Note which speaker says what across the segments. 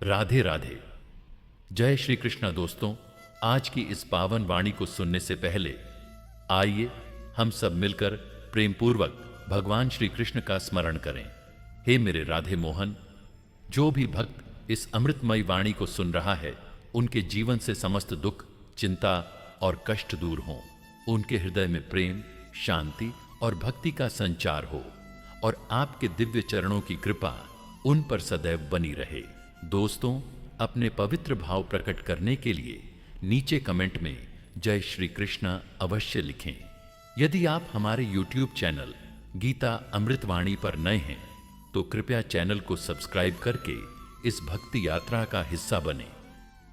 Speaker 1: राधे राधे। जय श्री कृष्ण दोस्तों, आज की इस पावन वाणी को सुनने से पहले आइए हम सब मिलकर प्रेम पूर्वक भगवान श्री कृष्ण का स्मरण करें। हे मेरे राधे मोहन, जो भी भक्त इस अमृतमयी वाणी को सुन रहा है, उनके जीवन से समस्त दुख, चिंता और कष्ट दूर हों। उनके हृदय में प्रेम, शांति और भक्ति का संचार हो और आपके दिव्य चरणों की कृपा उन पर सदैव बनी रहे। दोस्तों, अपने पवित्र भाव प्रकट करने के लिए नीचे कमेंट में जय श्री कृष्ण अवश्य लिखें। यदि आप हमारे YouTube चैनल गीता अमृतवाणी पर नए हैं तो कृपया चैनल को सब्सक्राइब करके इस भक्ति यात्रा का हिस्सा बने,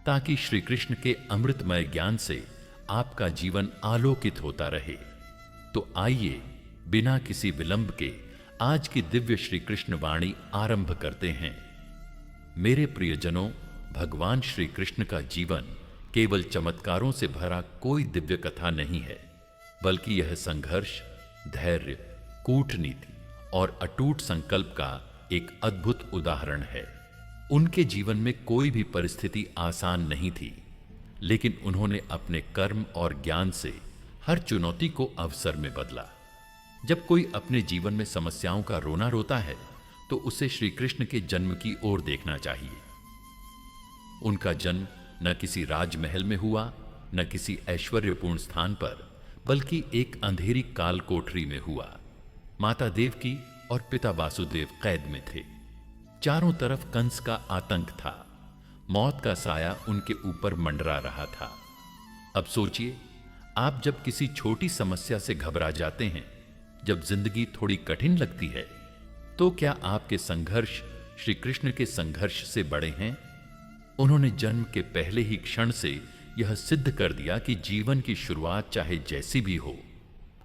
Speaker 1: ताकि श्री कृष्ण के अमृतमय ज्ञान से आपका जीवन आलोकित होता रहे। तो आइए बिना किसी विलंब के आज की दिव्य श्री कृष्ण वाणी आरंभ करते हैं। मेरे प्रियजनों, भगवान श्री कृष्ण का जीवन केवल चमत्कारों से भरा कोई दिव्य कथा नहीं है, बल्कि यह संघर्ष, धैर्य, कूटनीति और अटूट संकल्प का एक अद्भुत उदाहरण है। उनके जीवन में कोई भी परिस्थिति आसान नहीं थी, लेकिन उन्होंने अपने कर्म और ज्ञान से हर चुनौती को अवसर में बदला। जब कोई अपने जीवन में समस्याओं का रोना रोता है तो उसे श्री कृष्ण के जन्म की ओर देखना चाहिए। उनका जन्म न किसी राजमहल में हुआ, न किसी ऐश्वर्यपूर्ण स्थान पर, बल्कि एक अंधेरी काल कोठरी में हुआ। माता देवकी और पिता वासुदेव कैद में थे। चारों तरफ कंस का आतंक था। मौत का साया उनके ऊपर मंडरा रहा था। अब सोचिए, आप जब किसी छोटी समस्या से घबरा जाते हैं, जब जिंदगी थोड़ी कठिन लगती है, तो क्या आपके संघर्ष श्री कृष्ण के संघर्ष से बड़े हैं? उन्होंने जन्म के पहले ही क्षण से यह सिद्ध कर दिया कि जीवन की शुरुआत चाहे जैसी भी हो,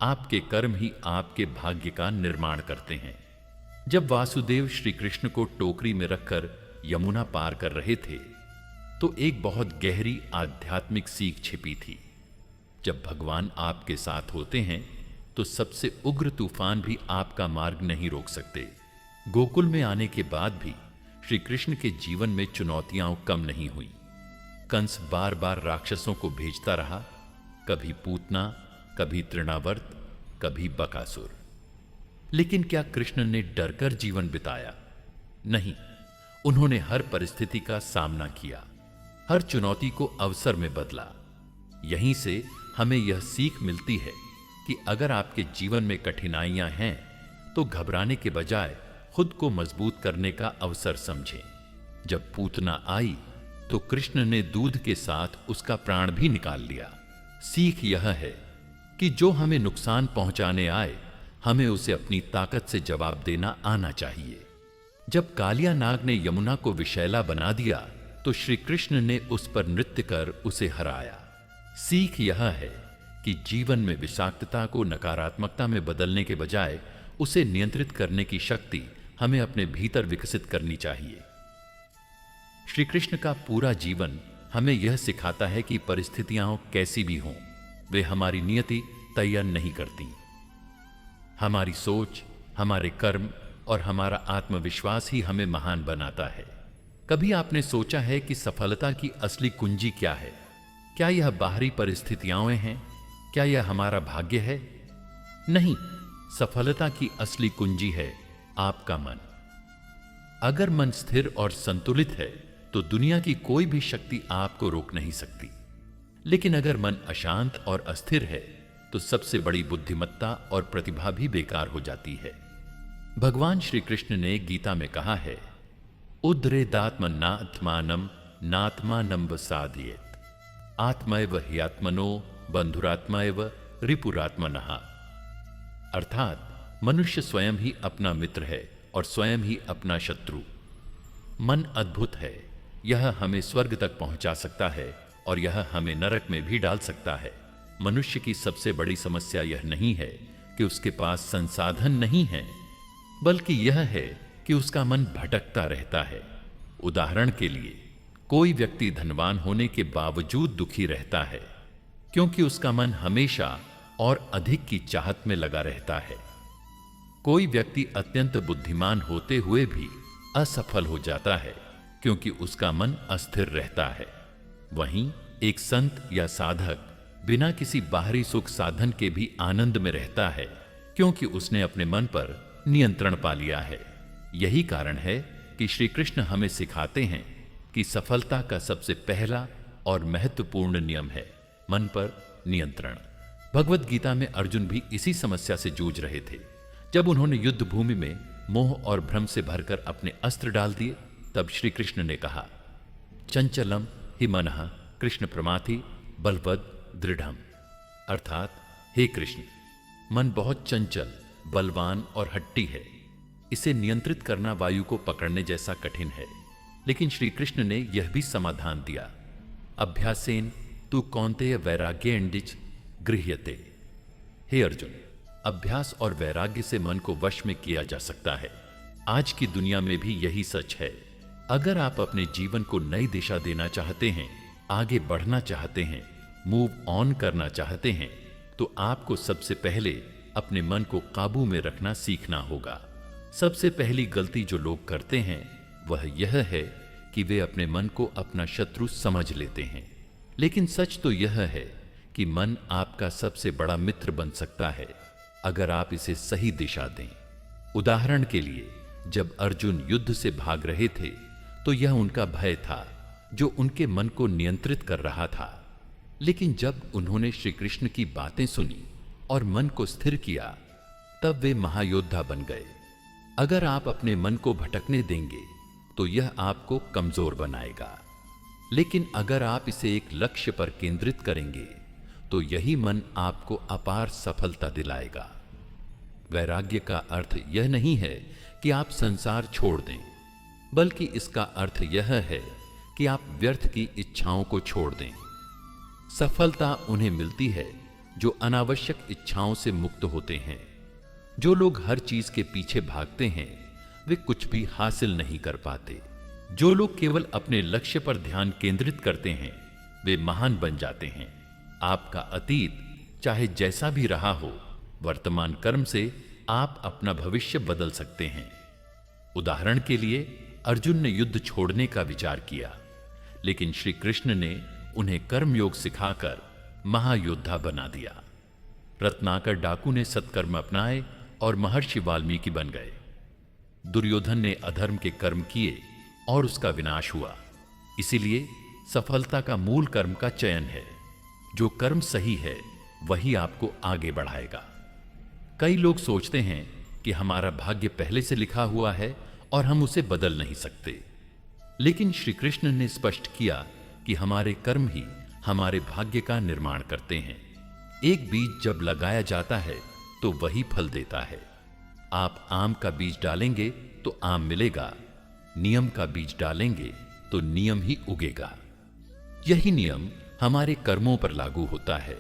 Speaker 1: आपके कर्म ही आपके भाग्य का निर्माण करते हैं। जब वासुदेव श्री कृष्ण को टोकरी में रखकर यमुना पार कर रहे थे, तो एक बहुत गहरी आध्यात्मिक सीख छिपी थी। जब भगवान आपके साथ होते हैं तो सबसे उग्र तूफान भी आपका मार्ग नहीं रोक सकते। गोकुल में आने के बाद भी श्री कृष्ण के जीवन में चुनौतियां कम नहीं हुई। कंस बार बार राक्षसों को भेजता रहा, कभी पूतना, कभी तृणावर्त, कभी बकासुर। लेकिन क्या कृष्ण ने डरकर जीवन बिताया? नहीं, उन्होंने हर परिस्थिति का सामना किया, हर चुनौती को अवसर में बदला। यहीं से हमें यह सीख मिलती है कि अगर आपके जीवन में कठिनाइयां हैं तो घबराने के बजाय खुद को मजबूत करने का अवसर समझें। जब पूतना आई तो कृष्ण ने दूध के साथ उसका प्राण भी निकाल लिया। सीख यह है कि जो हमें नुकसान पहुंचाने आए, हमें उसे अपनी ताकत से जवाब देना आना चाहिए। जब कालिया नाग ने यमुना को विषैला बना दिया तो श्री कृष्ण ने उस पर नृत्य कर उसे हराया। सीख यह है कि जीवन में विषाक्तता को नकारात्मकता में बदलने के बजाय उसे नियंत्रित करने की शक्ति हमें अपने भीतर विकसित करनी चाहिए। श्री कृष्ण का पूरा जीवन हमें यह सिखाता है कि परिस्थितियां कैसी भी हों, वे हमारी नियति तय नहीं करती। हमारी सोच, हमारे कर्म और हमारा आत्मविश्वास ही हमें महान बनाता है। कभी आपने सोचा है कि सफलता की असली कुंजी क्या है? क्या यह बाहरी परिस्थितियां हैं? क्या यह हमारा भाग्य है? नहीं, सफलता की असली कुंजी है आपका मन। अगर मन स्थिर और संतुलित है तो दुनिया की कोई भी शक्ति आपको रोक नहीं सकती। लेकिन अगर मन अशांत और अस्थिर है तो सबसे बड़ी बुद्धिमत्ता और प्रतिभा भी बेकार हो जाती है। भगवान श्री कृष्ण ने गीता में कहा है, उद्रेदात्मनात्मानम नात्मानं वसादयेत्, आत्मैव ह्यात्मनो बंधुरात्मैव रिपुरात्मनः। अर्थात मनुष्य स्वयं ही अपना मित्र है और स्वयं ही अपना शत्रु। मन अद्भुत है, यह हमें स्वर्ग तक पहुंचा सकता है और यह हमें नरक में भी डाल सकता है। मनुष्य की सबसे बड़ी समस्या यह नहीं है कि उसके पास संसाधन नहीं है, बल्कि यह है कि उसका मन भटकता रहता है। उदाहरण के लिए, कोई व्यक्ति धनवान होने के बावजूद दुखी रहता है क्योंकि उसका मन हमेशा और अधिक की चाहत में लगा रहता है। कोई व्यक्ति अत्यंत बुद्धिमान होते हुए भी असफल हो जाता है क्योंकि उसका मन अस्थिर रहता है। वहीं एक संत या साधक बिना किसी बाहरी सुख साधन के भी आनंद में रहता है, क्योंकि उसने अपने मन पर नियंत्रण पा लिया है। यही कारण है कि श्री कृष्ण हमें सिखाते हैं कि सफलता का सबसे पहला और महत्वपूर्ण नियम है मन पर नियंत्रण। भगवत गीता में अर्जुन भी इसी समस्या से जूझ रहे थे। जब उन्होंने युद्ध भूमि में मोह और भ्रम से भरकर अपने अस्त्र डाल दिए, तब श्री कृष्ण ने कहा, चंचलम हि मनः कृष्ण प्रमाथि बलवद दृढ़म। अर्थात, हे कृष्ण, मन बहुत चंचल, बलवान और हट्टी है। इसे नियंत्रित करना वायु को पकड़ने जैसा कठिन है। लेकिन श्री कृष्ण ने यह भी समाधान दिया, अभ्यासेन तु कौन्तेय वैराग्येण्डिच गृह्यते। हे अर्जुन, अभ्यास और वैराग्य से मन को वश में किया जा सकता है। आज की दुनिया में भी यही सच है। अगर आप अपने जीवन को नई दिशा देना चाहते हैं, आगे बढ़ना चाहते हैं, मूव ऑन करना चाहते हैं, तो आपको सबसे पहले अपने मन को काबू में रखना सीखना होगा। सबसे पहली गलती जो लोग करते हैं वह यह है कि वे अपने मन को अपना शत्रु समझ लेते हैं। लेकिन सच तो यह है कि मन आपका सबसे बड़ा मित्र बन सकता है, अगर आप इसे सही दिशा दें। उदाहरण के लिए, जब अर्जुन युद्ध से भाग रहे थे तो यह उनका भय था जो उनके मन को नियंत्रित कर रहा था। लेकिन जब उन्होंने श्री कृष्ण की बातें सुनी और मन को स्थिर किया, तब वे महायोद्धा बन गए। अगर आप अपने मन को भटकने देंगे तो यह आपको कमजोर बनाएगा, लेकिन अगर आप इसे एक लक्ष्य पर केंद्रित करेंगे तो यही मन आपको अपार सफलता दिलाएगा। वैराग्य का अर्थ यह नहीं है कि आप संसार छोड़ दें, बल्कि इसका अर्थ यह है कि आप व्यर्थ की इच्छाओं को छोड़ दें। सफलता उन्हें मिलती है जो अनावश्यक इच्छाओं से मुक्त होते हैं। जो लोग हर चीज के पीछे भागते हैं वे कुछ भी हासिल नहीं कर पाते। जो लोग केवल अपने लक्ष्य पर ध्यान केंद्रित करते हैं वे महान बन जाते हैं। आपका अतीत चाहे जैसा भी रहा हो, वर्तमान कर्म से आप अपना भविष्य बदल सकते हैं। उदाहरण के लिए, अर्जुन ने युद्ध छोड़ने का विचार किया, लेकिन श्री कृष्ण ने उन्हें कर्मयोग सिखाकर महायोद्धा बना दिया। रत्नाकर डाकू ने सत्कर्म अपनाए और महर्षि वाल्मीकि बन गए। दुर्योधन ने अधर्म के कर्म किए और उसका विनाश हुआ। इसीलिए सफलता का मूल कर्म का चयन है। जो कर्म सही है वही आपको आगे बढ़ाएगा। कई लोग सोचते हैं कि हमारा भाग्य पहले से लिखा हुआ है और हम उसे बदल नहीं सकते। लेकिन श्री कृष्ण ने स्पष्ट किया कि हमारे कर्म ही हमारे भाग्य का निर्माण करते हैं। एक बीज जब लगाया जाता है तो वही फल देता है। आप आम का बीज डालेंगे तो आम मिलेगा, नियम का बीज डालेंगे तो नियम ही उगेगा। यही नियम हमारे कर्मों पर लागू होता है।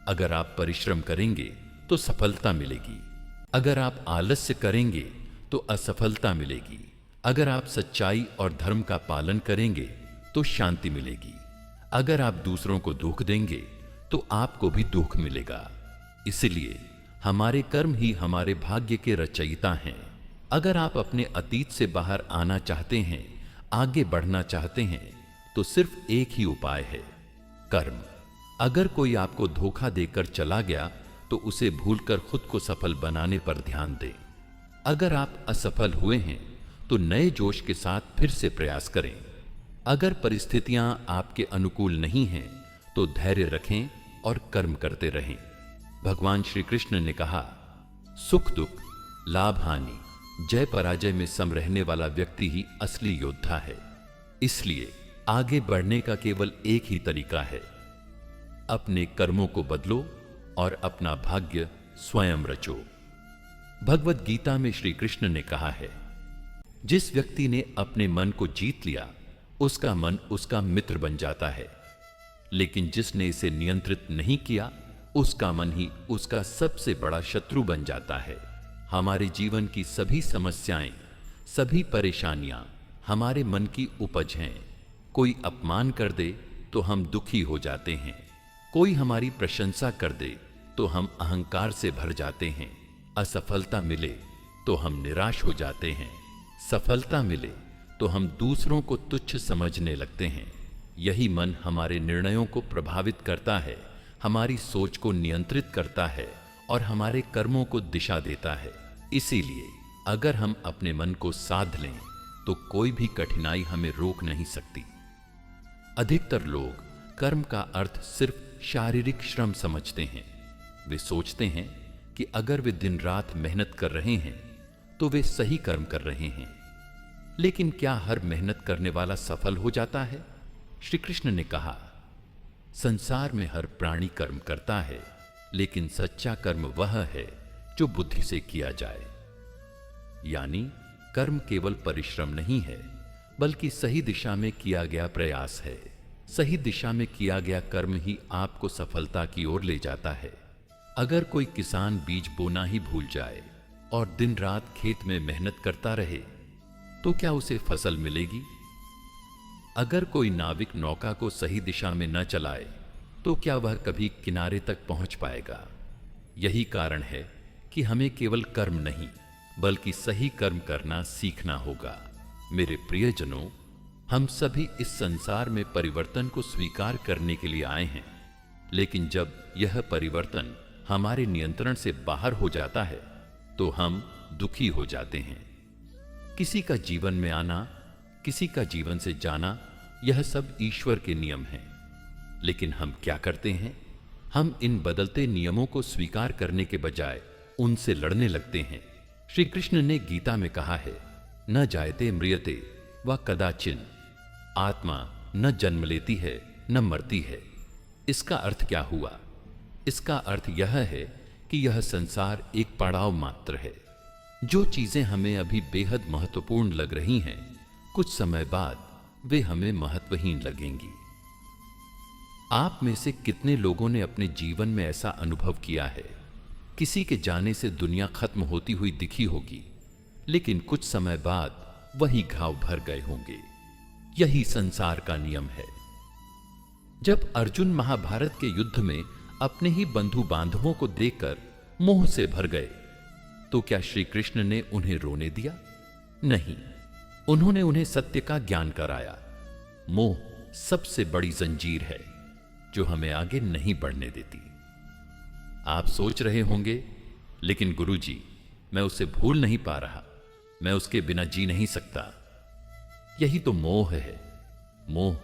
Speaker 1: अगर आप परिश्रम करेंगे तो सफलता मिलेगी, अगर आप आलस्य करेंगे तो असफलता मिलेगी, अगर आप सच्चाई और धर्म का पालन करेंगे तो शांति मिलेगी, अगर आप दूसरों को दुख देंगे तो आपको भी दुख मिलेगा। इसलिए हमारे कर्म ही हमारे भाग्य के रचयिता हैं। अगर आप अपने अतीत से बाहर आना चाहते हैं, आगे बढ़ना चाहते हैं, तो सिर्फ एक ही उपाय है, कर्म। अगर कोई आपको धोखा देकर चला गया तो उसे भूलकर खुद को सफल बनाने पर ध्यान दें। अगर आप असफल हुए हैं तो नए जोश के साथ फिर से प्रयास करें। अगर परिस्थितियां आपके अनुकूल नहीं हैं तो धैर्य रखें और कर्म करते रहें। भगवान श्री कृष्ण ने कहा, सुख दुख, लाभ हानि, जय पराजय में सम रहने वाला व्यक्ति ही असली योद्धा है। इसलिए आगे बढ़ने का केवल एक ही तरीका है, अपने कर्मों को बदलो और अपना भाग्य स्वयं रचो। भगवत गीता में श्री कृष्ण ने कहा है, जिस व्यक्ति ने अपने मन को जीत लिया उसका मन उसका मित्र बन जाता है, लेकिन जिसने इसे नियंत्रित नहीं किया उसका मन ही उसका सबसे बड़ा शत्रु बन जाता है। हमारे जीवन की सभी समस्याएं, सभी परेशानियां हमारे मन की उपज हैं। कोई अपमान कर दे तो हम दुखी हो जाते हैं, कोई हमारी प्रशंसा कर दे तो हम अहंकार से भर जाते हैं, असफलता मिले तो हम निराश हो जाते हैं, सफलता मिले तो हम दूसरों को तुच्छ समझने लगते हैं। यही मन हमारे निर्णयों को प्रभावित करता है, हमारी सोच को नियंत्रित करता है और हमारे कर्मों को दिशा देता है। इसीलिए अगर हम अपने मन को साध लें तो कोई भी कठिनाई हमें रोक नहीं सकती। अधिकतर लोग कर्म का अर्थ सिर्फ शारीरिक श्रम समझते हैं। वे सोचते हैं कि अगर वे दिन रात मेहनत कर रहे हैं तो वे सही कर्म कर रहे हैं। लेकिन क्या हर मेहनत करने वाला सफल हो जाता है? श्री कृष्ण ने कहा, संसार में हर प्राणी कर्म करता है, लेकिन सच्चा कर्म वह है जो बुद्धि से किया जाए। यानी कर्म केवल परिश्रम नहीं है, बल्कि सही दिशा में किया गया प्रयास है। सही दिशा में किया गया कर्म ही आपको सफलता की ओर ले जाता है। अगर कोई किसान बीज बोना ही भूल जाए और दिन रात खेत में मेहनत करता रहे तो क्या उसे फसल मिलेगी? अगर कोई नाविक नौका को सही दिशा में न चलाए तो क्या वह कभी किनारे तक पहुंच पाएगा? यही कारण है कि हमें केवल कर्म नहीं बल्कि सही कर्म करना सीखना होगा। मेरे प्रियजनों, हम सभी इस संसार में परिवर्तन को स्वीकार करने के लिए आए हैं, लेकिन जब यह परिवर्तन हमारे नियंत्रण से बाहर हो जाता है तो हम दुखी हो जाते हैं। किसी का जीवन में आना, किसी का जीवन से जाना, यह सब ईश्वर के नियम हैं। लेकिन हम क्या करते हैं? हम इन बदलते नियमों को स्वीकार करने के बजाय उनसे लड़ने लगते हैं। श्री कृष्ण ने गीता में कहा है, न जायते म्रियते व कदाचिन, आत्मा न जन्म लेती है न मरती है। इसका अर्थ क्या हुआ? इसका अर्थ यह है कि यह संसार एक पड़ाव मात्र है। जो चीजें हमें अभी बेहद महत्वपूर्ण लग रही हैं, कुछ समय बाद वे हमें महत्वहीन लगेंगी। आप में से कितने लोगों ने अपने जीवन में ऐसा अनुभव किया है? किसी के जाने से दुनिया खत्म होती हुई दिखी होगी, लेकिन कुछ समय बाद वही घाव भर गए होंगे। यही संसार का नियम है। जब अर्जुन महाभारत के युद्ध में अपने ही बंधु बांधवों को देखकर मोह से भर गए तो क्या श्री कृष्ण ने उन्हें रोने दिया? नहीं, उन्होंने उन्हें सत्य का ज्ञान कराया। मोह सबसे बड़ी जंजीर है जो हमें आगे नहीं बढ़ने देती। आप सोच रहे होंगे, लेकिन गुरुजी, मैं उसे भूल नहीं पा रहा, मैं उसके बिना जी नहीं सकता। यही तो मोह है। मोह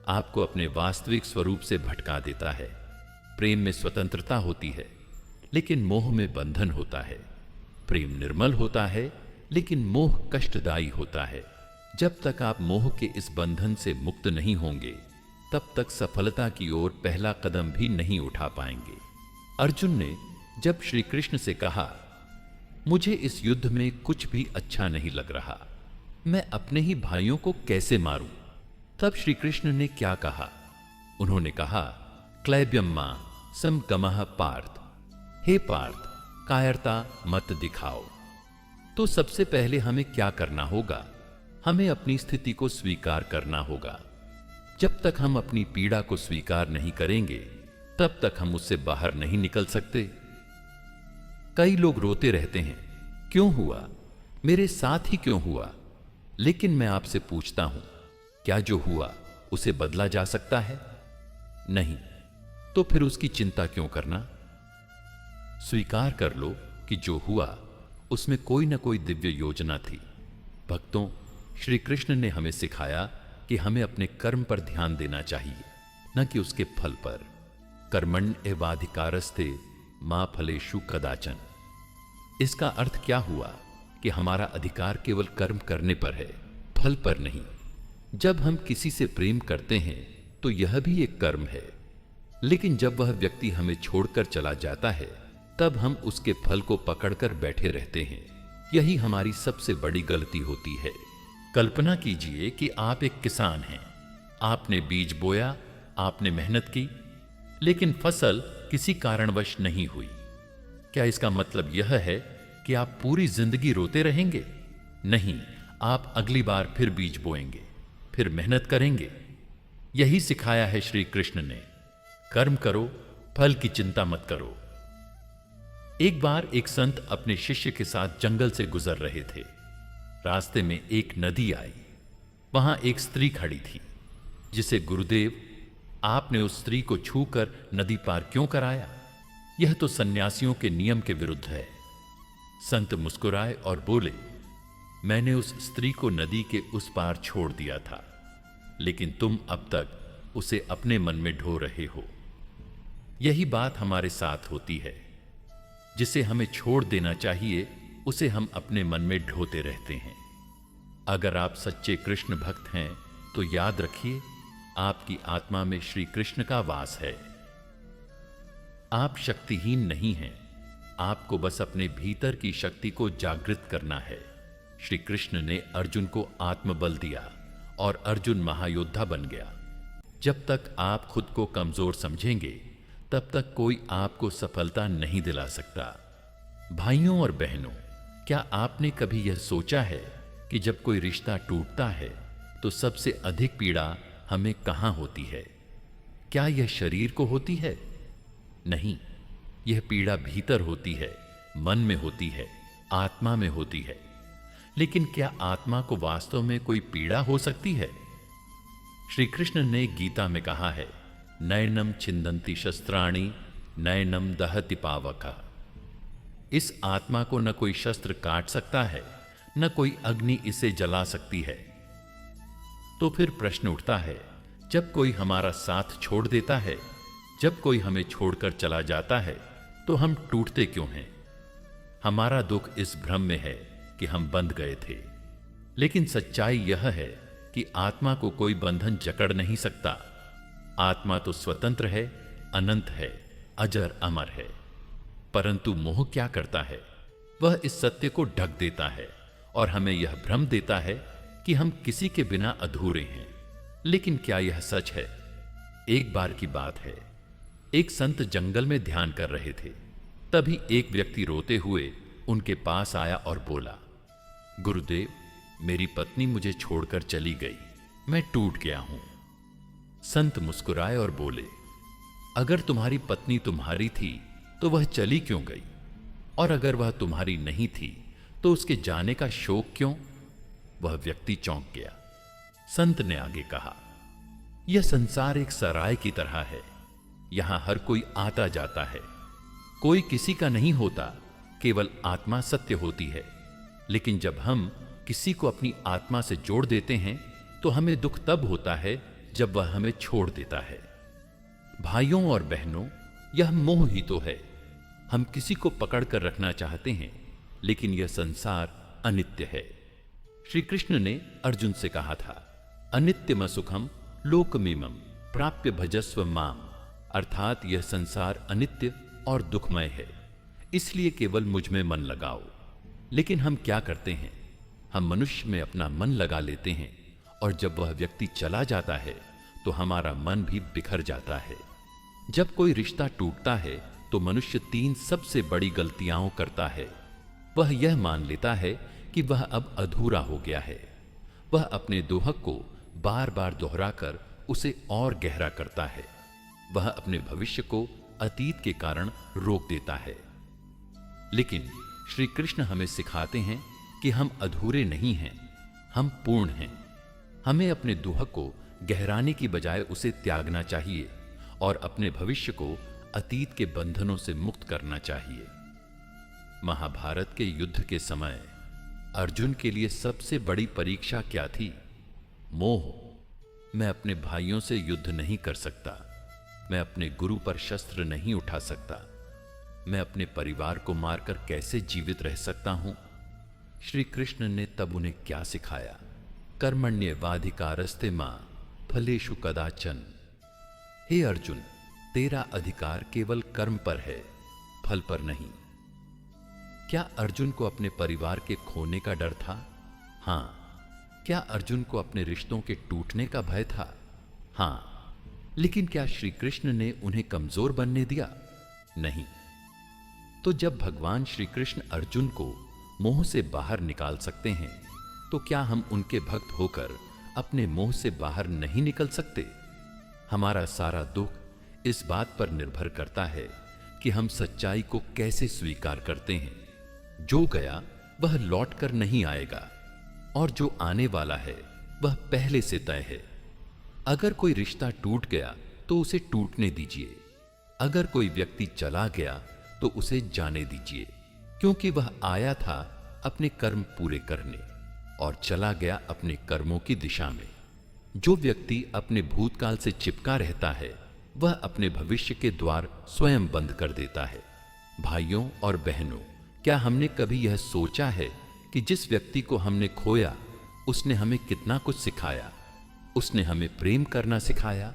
Speaker 1: आपको अपने वास्तविक स्वरूप से भटका देता है। प्रेम में स्वतंत्रता होती है, लेकिन मोह में बंधन होता है। प्रेम निर्मल होता है, लेकिन मोह कष्टदायी होता है। जब तक आप मोह के इस बंधन से मुक्त नहीं होंगे, तब तक सफलता की ओर पहला कदम भी नहीं उठा पाएंगे। अर्जुन ने जब श्री कृष्ण से कहा, मुझे इस युद्ध में कुछ भी अच्छा नहीं लग रहा, मैं अपने ही भाइयों को कैसे मारूं? तब श्री कृष्ण ने क्या कहा? उन्होंने कहा, क्लैब्यम्मा समगमः पार्थ, हे पार्थ, कायरता मत दिखाओ। तो सबसे पहले हमें क्या करना होगा? हमें अपनी स्थिति को स्वीकार करना होगा। जब तक हम अपनी पीड़ा को स्वीकार नहीं करेंगे, तब तक हम उससे बाहर नहीं निकल सकते। कई लोग रोते रहते हैं, क्यों हुआ? मेरे साथ ही क्यों हुआ? लेकिन मैं आपसे पूछता हूं, क्या जो हुआ उसे बदला जा सकता है? नहीं। तो फिर उसकी चिंता क्यों करना? स्वीकार कर लो कि जो हुआ उसमें कोई ना कोई दिव्य योजना थी। भक्तों, श्री कृष्ण ने हमें सिखाया कि हमें अपने कर्म पर ध्यान देना चाहिए, न कि उसके फल पर। कर्मण्येवाधिकारस्ते मा फलेषु कदाचन। इसका अर्थ क्या हुआ कि हमारा अधिकार केवल कर्म करने पर है, फल पर नहीं। जब हम किसी से प्रेम करते हैं तो यह भी एक कर्म है, लेकिन जब वह व्यक्ति हमें छोड़कर चला जाता है, तब हम उसके फल को पकड़कर बैठे रहते हैं। यही हमारी सबसे बड़ी गलती होती है। कल्पना कीजिए कि आप एक किसान हैं। आपने बीज बोया, आपने मेहनत की, लेकिन फसल किसी कारणवश नहीं हुई। क्या इसका मतलब यह है कि आप पूरी जिंदगी रोते रहेंगे? नहीं, आप अगली बार फिर बीज बोएंगे, फिर मेहनत करेंगे। यही सिखाया है श्री कृष्ण ने। कर्म करो, फल की चिंता मत करो। एक बार एक संत अपने शिष्य के साथ जंगल से गुजर रहे थे। रास्ते में एक नदी आई। वहां एक स्त्री खड़ी थी जिसे गुरुदेव आपने उस स्त्री को छूकर नदी पार क्यों कराया? यह तो सन्यासियों के नियम के विरुद्ध है। संत मुस्कुराए और बोले, मैंने उस स्त्री को नदी के उस पार छोड़ दिया था, लेकिन तुम अब तक उसे अपने मन में ढो रहे हो। यही बात हमारे साथ होती है। जिसे हमें छोड़ देना चाहिए उसे हम अपने मन में ढोते रहते हैं। अगर आप सच्चे कृष्ण भक्त हैं तो याद रखिए, आपकी आत्मा में श्री कृष्ण का वास है। आप शक्तिहीन नहीं हैं, आपको बस अपने भीतर की शक्ति को जागृत करना है। श्री कृष्ण ने अर्जुन को आत्मबल दिया और अर्जुन महायोद्धा बन गया। जब तक आप खुद को कमजोर समझेंगे तब तक कोई आपको सफलता नहीं दिला सकता। भाइयों और बहनों, क्या आपने कभी यह सोचा है कि जब कोई रिश्ता टूटता है तो सबसे अधिक पीड़ा हमें कहां होती है? क्या यह शरीर को होती है? नहीं, यह पीड़ा भीतर होती है, मन में होती है, आत्मा में होती है। लेकिन क्या आत्मा को वास्तव में कोई पीड़ा हो सकती है? श्री कृष्ण ने गीता में कहा है, नैनम छिन्दन्ति शस्त्राणि नैनम दहति पावक। इस आत्मा को न कोई शस्त्र काट सकता है, न कोई अग्नि इसे जला सकती है। तो फिर प्रश्न उठता है, जब कोई हमारा साथ छोड़ देता है, जब कोई हमें छोड़कर चला जाता है, तो हम टूटते क्यों हैं? हमारा दुख इस भ्रम में है कि हम बंध गए थे। लेकिन सच्चाई यह है कि आत्मा को कोई बंधन जकड़ नहीं सकता। आत्मा तो स्वतंत्र है, अनंत है, अजर अमर है। परंतु मोह क्या करता है? वह इस सत्य को ढक देता है और हमें यह भ्रम देता है कि हम किसी के बिना अधूरे हैं। लेकिन क्या यह सच है? एक बार की बात है, एक संत जंगल में ध्यान कर रहे थे। तभी एक व्यक्ति रोते हुए उनके पास आया और बोला, गुरुदेव, मेरी पत्नी मुझे छोड़कर चली गई, मैं टूट गया हूं। संत मुस्कुराए और बोले, अगर तुम्हारी पत्नी तुम्हारी थी तो वह चली क्यों गई? और अगर वह तुम्हारी नहीं थी तो उसके जाने का शोक क्यों? वह व्यक्ति चौंक गया। संत ने आगे कहा, यह संसार एक सराय की तरह है। यहां हर कोई आता जाता है, कोई किसी का नहीं होता, केवल आत्मा सत्य होती है। लेकिन जब हम किसी को अपनी आत्मा से जोड़ देते हैं तो हमें दुख तब होता है जब वह हमें छोड़ देता है। भाइयों और बहनों, यह मोह ही तो है। हम किसी को पकड़ कर रखना चाहते हैं, लेकिन यह संसार अनित्य है। श्री कृष्ण ने अर्जुन से कहा था, अनित्यम सुखम लोकमिमं प्राप्य भजस्व माम। अर्थात यह संसार अनित्य और दुखमय है, इसलिए केवल मुझ में मन लगाओ। लेकिन हम क्या करते हैं? हम मनुष्य में अपना मन लगा लेते हैं और जब वह व्यक्ति चला जाता है तो हमारा मन भी बिखर जाता है। जब कोई रिश्ता टूटता है तो मनुष्य 3 सबसे बड़ी गलतियां करता है। वह यह मान लेता है कि वह अब अधूरा हो गया है। वह अपने दोहक को बार बार दोहराकर उसे और गहरा करता है। वह अपने भविष्य को अतीत के कारण रोक देता है। लेकिन श्री कृष्ण हमें सिखाते हैं कि हम अधूरे नहीं हैं, हम पूर्ण हैं। हमें अपने दोहक को गहराने की बजाय उसे त्यागना चाहिए और अपने भविष्य को अतीत के बंधनों से मुक्त करना चाहिए। महाभारत के युद्ध के समय अर्जुन के लिए सबसे बड़ी परीक्षा क्या थी? मोह। मैं अपने भाइयों से युद्ध नहीं कर सकता, मैं अपने गुरु पर शस्त्र नहीं उठा सकता, मैं अपने परिवार को मारकर कैसे जीवित रह सकता हूं? श्री कृष्ण ने तब उन्हें क्या सिखाया? कर्मण्येवाधिकारस्ते मां फलेषु कदाचन। हे अर्जुन, तेरा अधिकार केवल कर्म पर है, फल पर नहीं। क्या अर्जुन को अपने परिवार के खोने का डर था? हां। क्या अर्जुन को अपने रिश्तों के टूटने का भय था? हां। लेकिन क्या श्री कृष्ण ने उन्हें कमजोर बनने दिया? नहीं। तो जब भगवान श्री कृष्ण अर्जुन को मोह से बाहर निकाल सकते हैं, तो क्या हम उनके भक्त होकर अपने मोह से बाहर नहीं निकल सकते? हमारा सारा दुख इस बात पर निर्भर करता है कि हम सच्चाई को कैसे स्वीकार करते हैं। जो गया वह लौट कर नहीं आएगा और जो आने वाला है वह पहले से तय है। अगर कोई रिश्ता टूट गया तो उसे टूटने दीजिए। अगर कोई व्यक्ति चला गया तो उसे जाने दीजिए, क्योंकि वह आया था अपने कर्म पूरे करने और चला गया अपने कर्मों की दिशा में। जो व्यक्ति अपने भूतकाल से चिपका रहता है वह अपने भविष्य के द्वार स्वयं बंद कर देता है। भाइयों और बहनों, क्या हमने कभी यह सोचा है कि जिस व्यक्ति को हमने खोया उसने हमें कितना कुछ सिखाया? उसने हमें प्रेम करना सिखाया,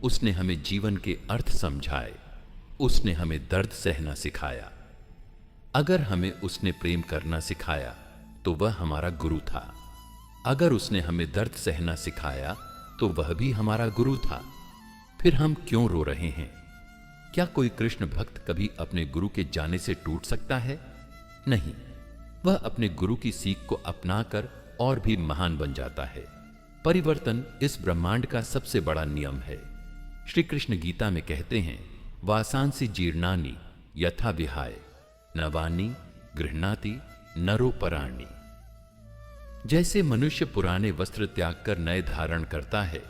Speaker 1: उसने हमें जीवन के अर्थ समझाए, उसने हमें दर्द सहना सिखाया। अगर हमें उसने प्रेम करना सिखाया तो वह हमारा गुरु था। अगर उसने हमें दर्द सहना सिखाया तो वह भी हमारा गुरु था। फिर हम क्यों रो रहे हैं? क्या कोई कृष्ण भक्त कभी अपने गुरु के जाने से टूट सकता है? नहीं, वह अपने गुरु की सीख को अपनाकर और भी महान बन जाता है। परिवर्तन इस ब्रह्मांड का सबसे बड़ा नियम है। श्री कृष्ण गीता में कहते हैं, वासांसि जीर्णानि यथा विहाय नवानि गृह्णाति नरोपराणि। जैसे मनुष्य पुराने वस्त्र त्याग कर नए धारण करता है,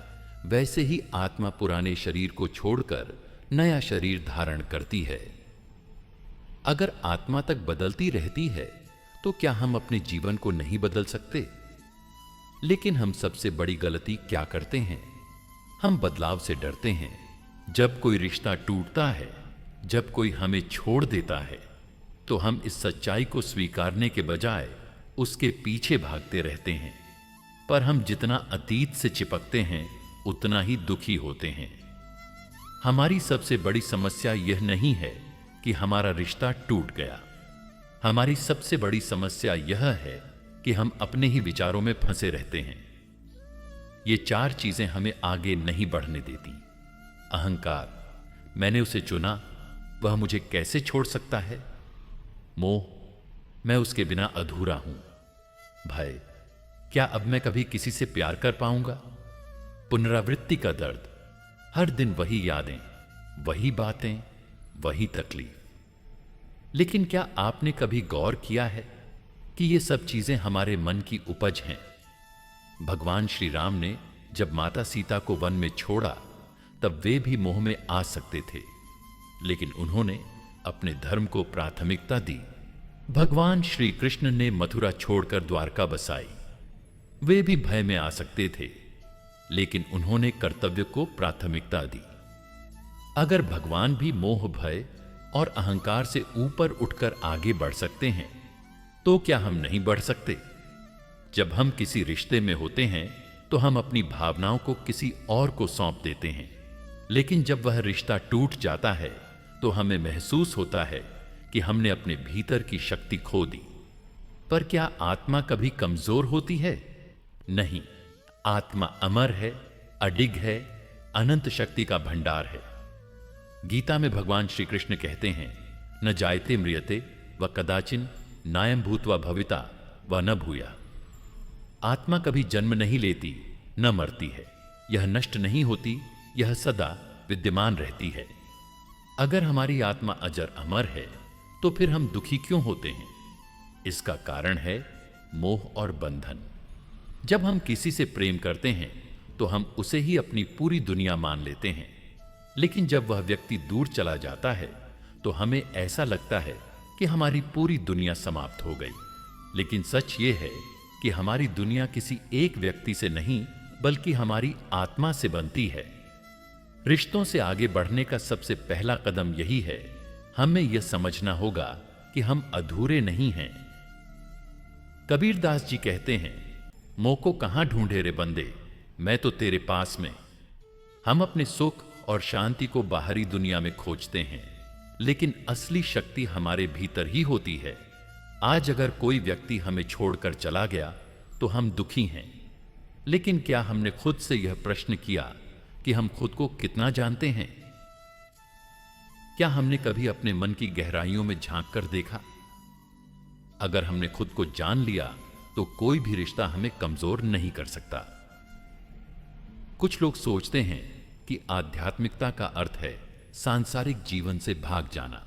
Speaker 1: वैसे ही आत्मा पुराने शरीर को छोड़कर नया शरीर धारण करती है। अगर आत्मा तक बदलती रहती है तो क्या हम अपने जीवन को नहीं बदल सकते? लेकिन हम सबसे बड़ी गलती क्या करते हैं? हम बदलाव से डरते हैं। जब कोई रिश्ता टूटता है, जब कोई हमें छोड़ देता है, तो हम इस सच्चाई को स्वीकारने के बजाय उसके पीछे भागते रहते हैं। पर हम जितना अतीत से चिपकते हैं उतना ही दुखी होते हैं। हमारी सबसे बड़ी समस्या यह नहीं है कि हमारा रिश्ता टूट गया। हमारी सबसे बड़ी समस्या यह है कि हम अपने ही विचारों में फंसे रहते हैं। ये चार चीजें हमें आगे नहीं बढ़ने देती। अहंकार, मैंने उसे चुना, वह मुझे कैसे छोड़ सकता है? मोह, मैं उसके बिना अधूरा हूं। भय, क्या अब मैं कभी किसी से प्यार कर पाऊंगा? पुनरावृत्ति का दर्द, हर दिन वही यादें, वही बातें, वही तकलीफ। लेकिन क्या आपने कभी गौर किया है कि ये सब चीजें हमारे मन की उपज हैं? भगवान श्री राम ने जब माता सीता को वन में छोड़ा तब वे भी मोह में आ सकते थे, लेकिन उन्होंने अपने धर्म को प्राथमिकता दी। भगवान श्री कृष्ण ने मथुरा छोड़कर द्वारका बसाई। वे भी भय में आ सकते थे, लेकिन उन्होंने कर्तव्य को प्राथमिकता दी। अगर भगवान भी मोह, भय और अहंकार से ऊपर उठकर आगे बढ़ सकते हैं, तो क्या हम नहीं बढ़ सकते? जब हम किसी रिश्ते में होते हैं तो हम अपनी भावनाओं को किसी और को सौंप देते हैं, लेकिन जब वह रिश्ता टूट जाता है तो हमें महसूस होता है कि हमने अपने भीतर की शक्ति खो दी। पर क्या आत्मा कभी कमजोर होती है? नहीं, आत्मा अमर है, अडिग है, अनंत शक्ति का भंडार है। गीता में भगवान श्री कृष्ण कहते हैं, न जायते म्रियते व कदाचिन नायम भूत्वा भविता व न भूया। आत्मा कभी जन्म नहीं लेती, न मरती है। यह नष्ट नहीं होती, यह सदा विद्यमान रहती है। अगर हमारी आत्मा अजर अमर है तो फिर हम दुखी क्यों होते हैं? इसका कारण है मोह और बंधन। जब हम किसी से प्रेम करते हैं तो हम उसे ही अपनी पूरी दुनिया मान लेते हैं, लेकिन जब वह व्यक्ति दूर चला जाता है तो हमें ऐसा लगता है कि हमारी पूरी दुनिया समाप्त हो गई। लेकिन सच ये है कि हमारी दुनिया किसी एक व्यक्ति से नहीं बल्कि हमारी आत्मा से बनती है। रिश्तों से आगे बढ़ने का सबसे पहला कदम यही है, हमें यह समझना होगा कि हम अधूरे नहीं हैं। कबीरदास जी कहते हैं, मोको कहां ढूंढे रे बंदे, मैं तो तेरे पास में। हम अपने सुख और शांति को बाहरी दुनिया में खोजते हैं, लेकिन असली शक्ति हमारे भीतर ही होती है। आज अगर कोई व्यक्ति हमें छोड़कर चला गया तो हम दुखी हैं, लेकिन क्या हमने खुद से यह प्रश्न किया कि हम खुद को कितना जानते हैं? क्या हमने कभी अपने मन की गहराइयों में झांक कर देखा? अगर हमने खुद को जान लिया तो कोई भी रिश्ता हमें कमजोर नहीं कर सकता। कुछ लोग सोचते हैं कि आध्यात्मिकता का अर्थ है सांसारिक जीवन से भाग जाना,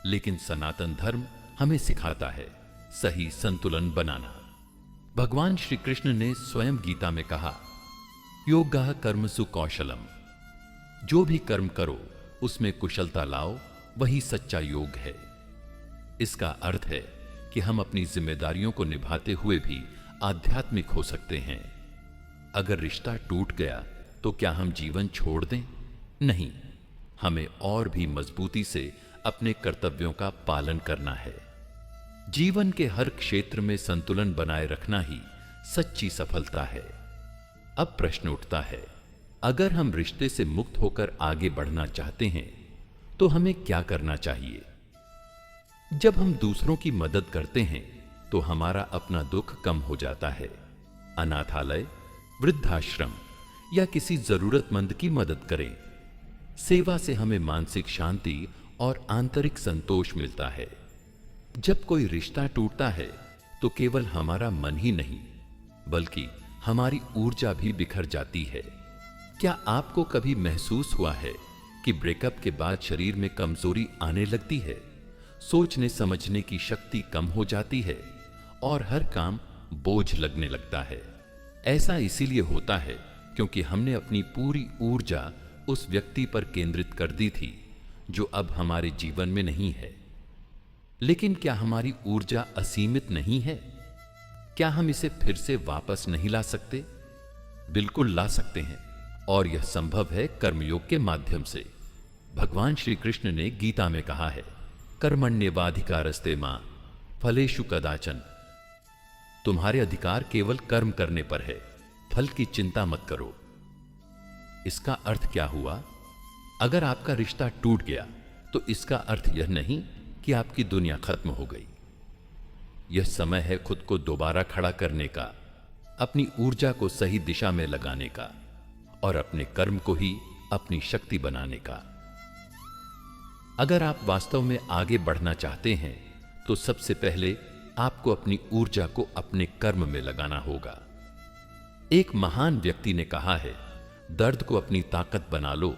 Speaker 1: लेकिन सनातन धर्म हमें सिखाता है सही संतुलन बनाना। भगवान श्री कृष्ण ने स्वयं गीता में कहा, योगः कर्मसु कौशलम। जो भी कर्म करो उसमें कुशलता लाओ, वही सच्चा योग है। इसका अर्थ है कि हम अपनी जिम्मेदारियों को निभाते हुए भी आध्यात्मिक हो सकते हैं। अगर रिश्ता टूट गया तो क्या हम जीवन छोड़ दें? नहीं, हमें और भी मजबूती से अपने कर्तव्यों का पालन करना है। जीवन के हर क्षेत्र में संतुलन बनाए रखना ही सच्ची सफलता है। अब प्रश्न उठता है, अगर हम रिश्ते से मुक्त होकर आगे बढ़ना चाहते हैं तो हमें क्या करना चाहिए? जब हम दूसरों की मदद करते हैं तो हमारा अपना दुख कम हो जाता है। अनाथालय, वृद्धाश्रम या किसी जरूरतमंद की मदद करें। सेवा से हमें मानसिक शांति और आंतरिक संतोष मिलता है। जब कोई रिश्ता टूटता है तो केवल हमारा मन ही नहीं बल्कि हमारी ऊर्जा भी बिखर जाती है। क्या आपको कभी महसूस हुआ है कि ब्रेकअप के बाद शरीर में कमजोरी आने लगती है, सोचने समझने की शक्ति कम हो जाती है और हर काम बोझ लगने लगता है? ऐसा इसीलिए होता है क्योंकि हमने अपनी पूरी ऊर्जा उस व्यक्ति पर केंद्रित कर दी थी जो अब हमारे जीवन में नहीं है। लेकिन क्या हमारी ऊर्जा असीमित नहीं है? क्या हम इसे फिर से वापस नहीं ला सकते? बिल्कुल ला सकते हैं, और यह संभव है कर्मयोग के माध्यम से। भगवान श्री कृष्ण ने गीता में कहा है, कर्मण्येवाधिकारस्ते मां फलेषु कदाचन। तुम्हारे अधिकार केवल कर्म करने पर है, फल की चिंता मत करो। इसका अर्थ क्या हुआ? अगर आपका रिश्ता टूट गया तो इसका अर्थ यह नहीं कि आपकी दुनिया खत्म हो गई। यह समय है खुद को दोबारा खड़ा करने का, अपनी ऊर्जा को सही दिशा में लगाने का और अपने कर्म को ही अपनी शक्ति बनाने का। अगर आप वास्तव में आगे बढ़ना चाहते हैं तो सबसे पहले आपको अपनी ऊर्जा को अपने कर्म में लगाना होगा। एक महान व्यक्ति ने कहा है, दर्द को अपनी ताकत बना लो,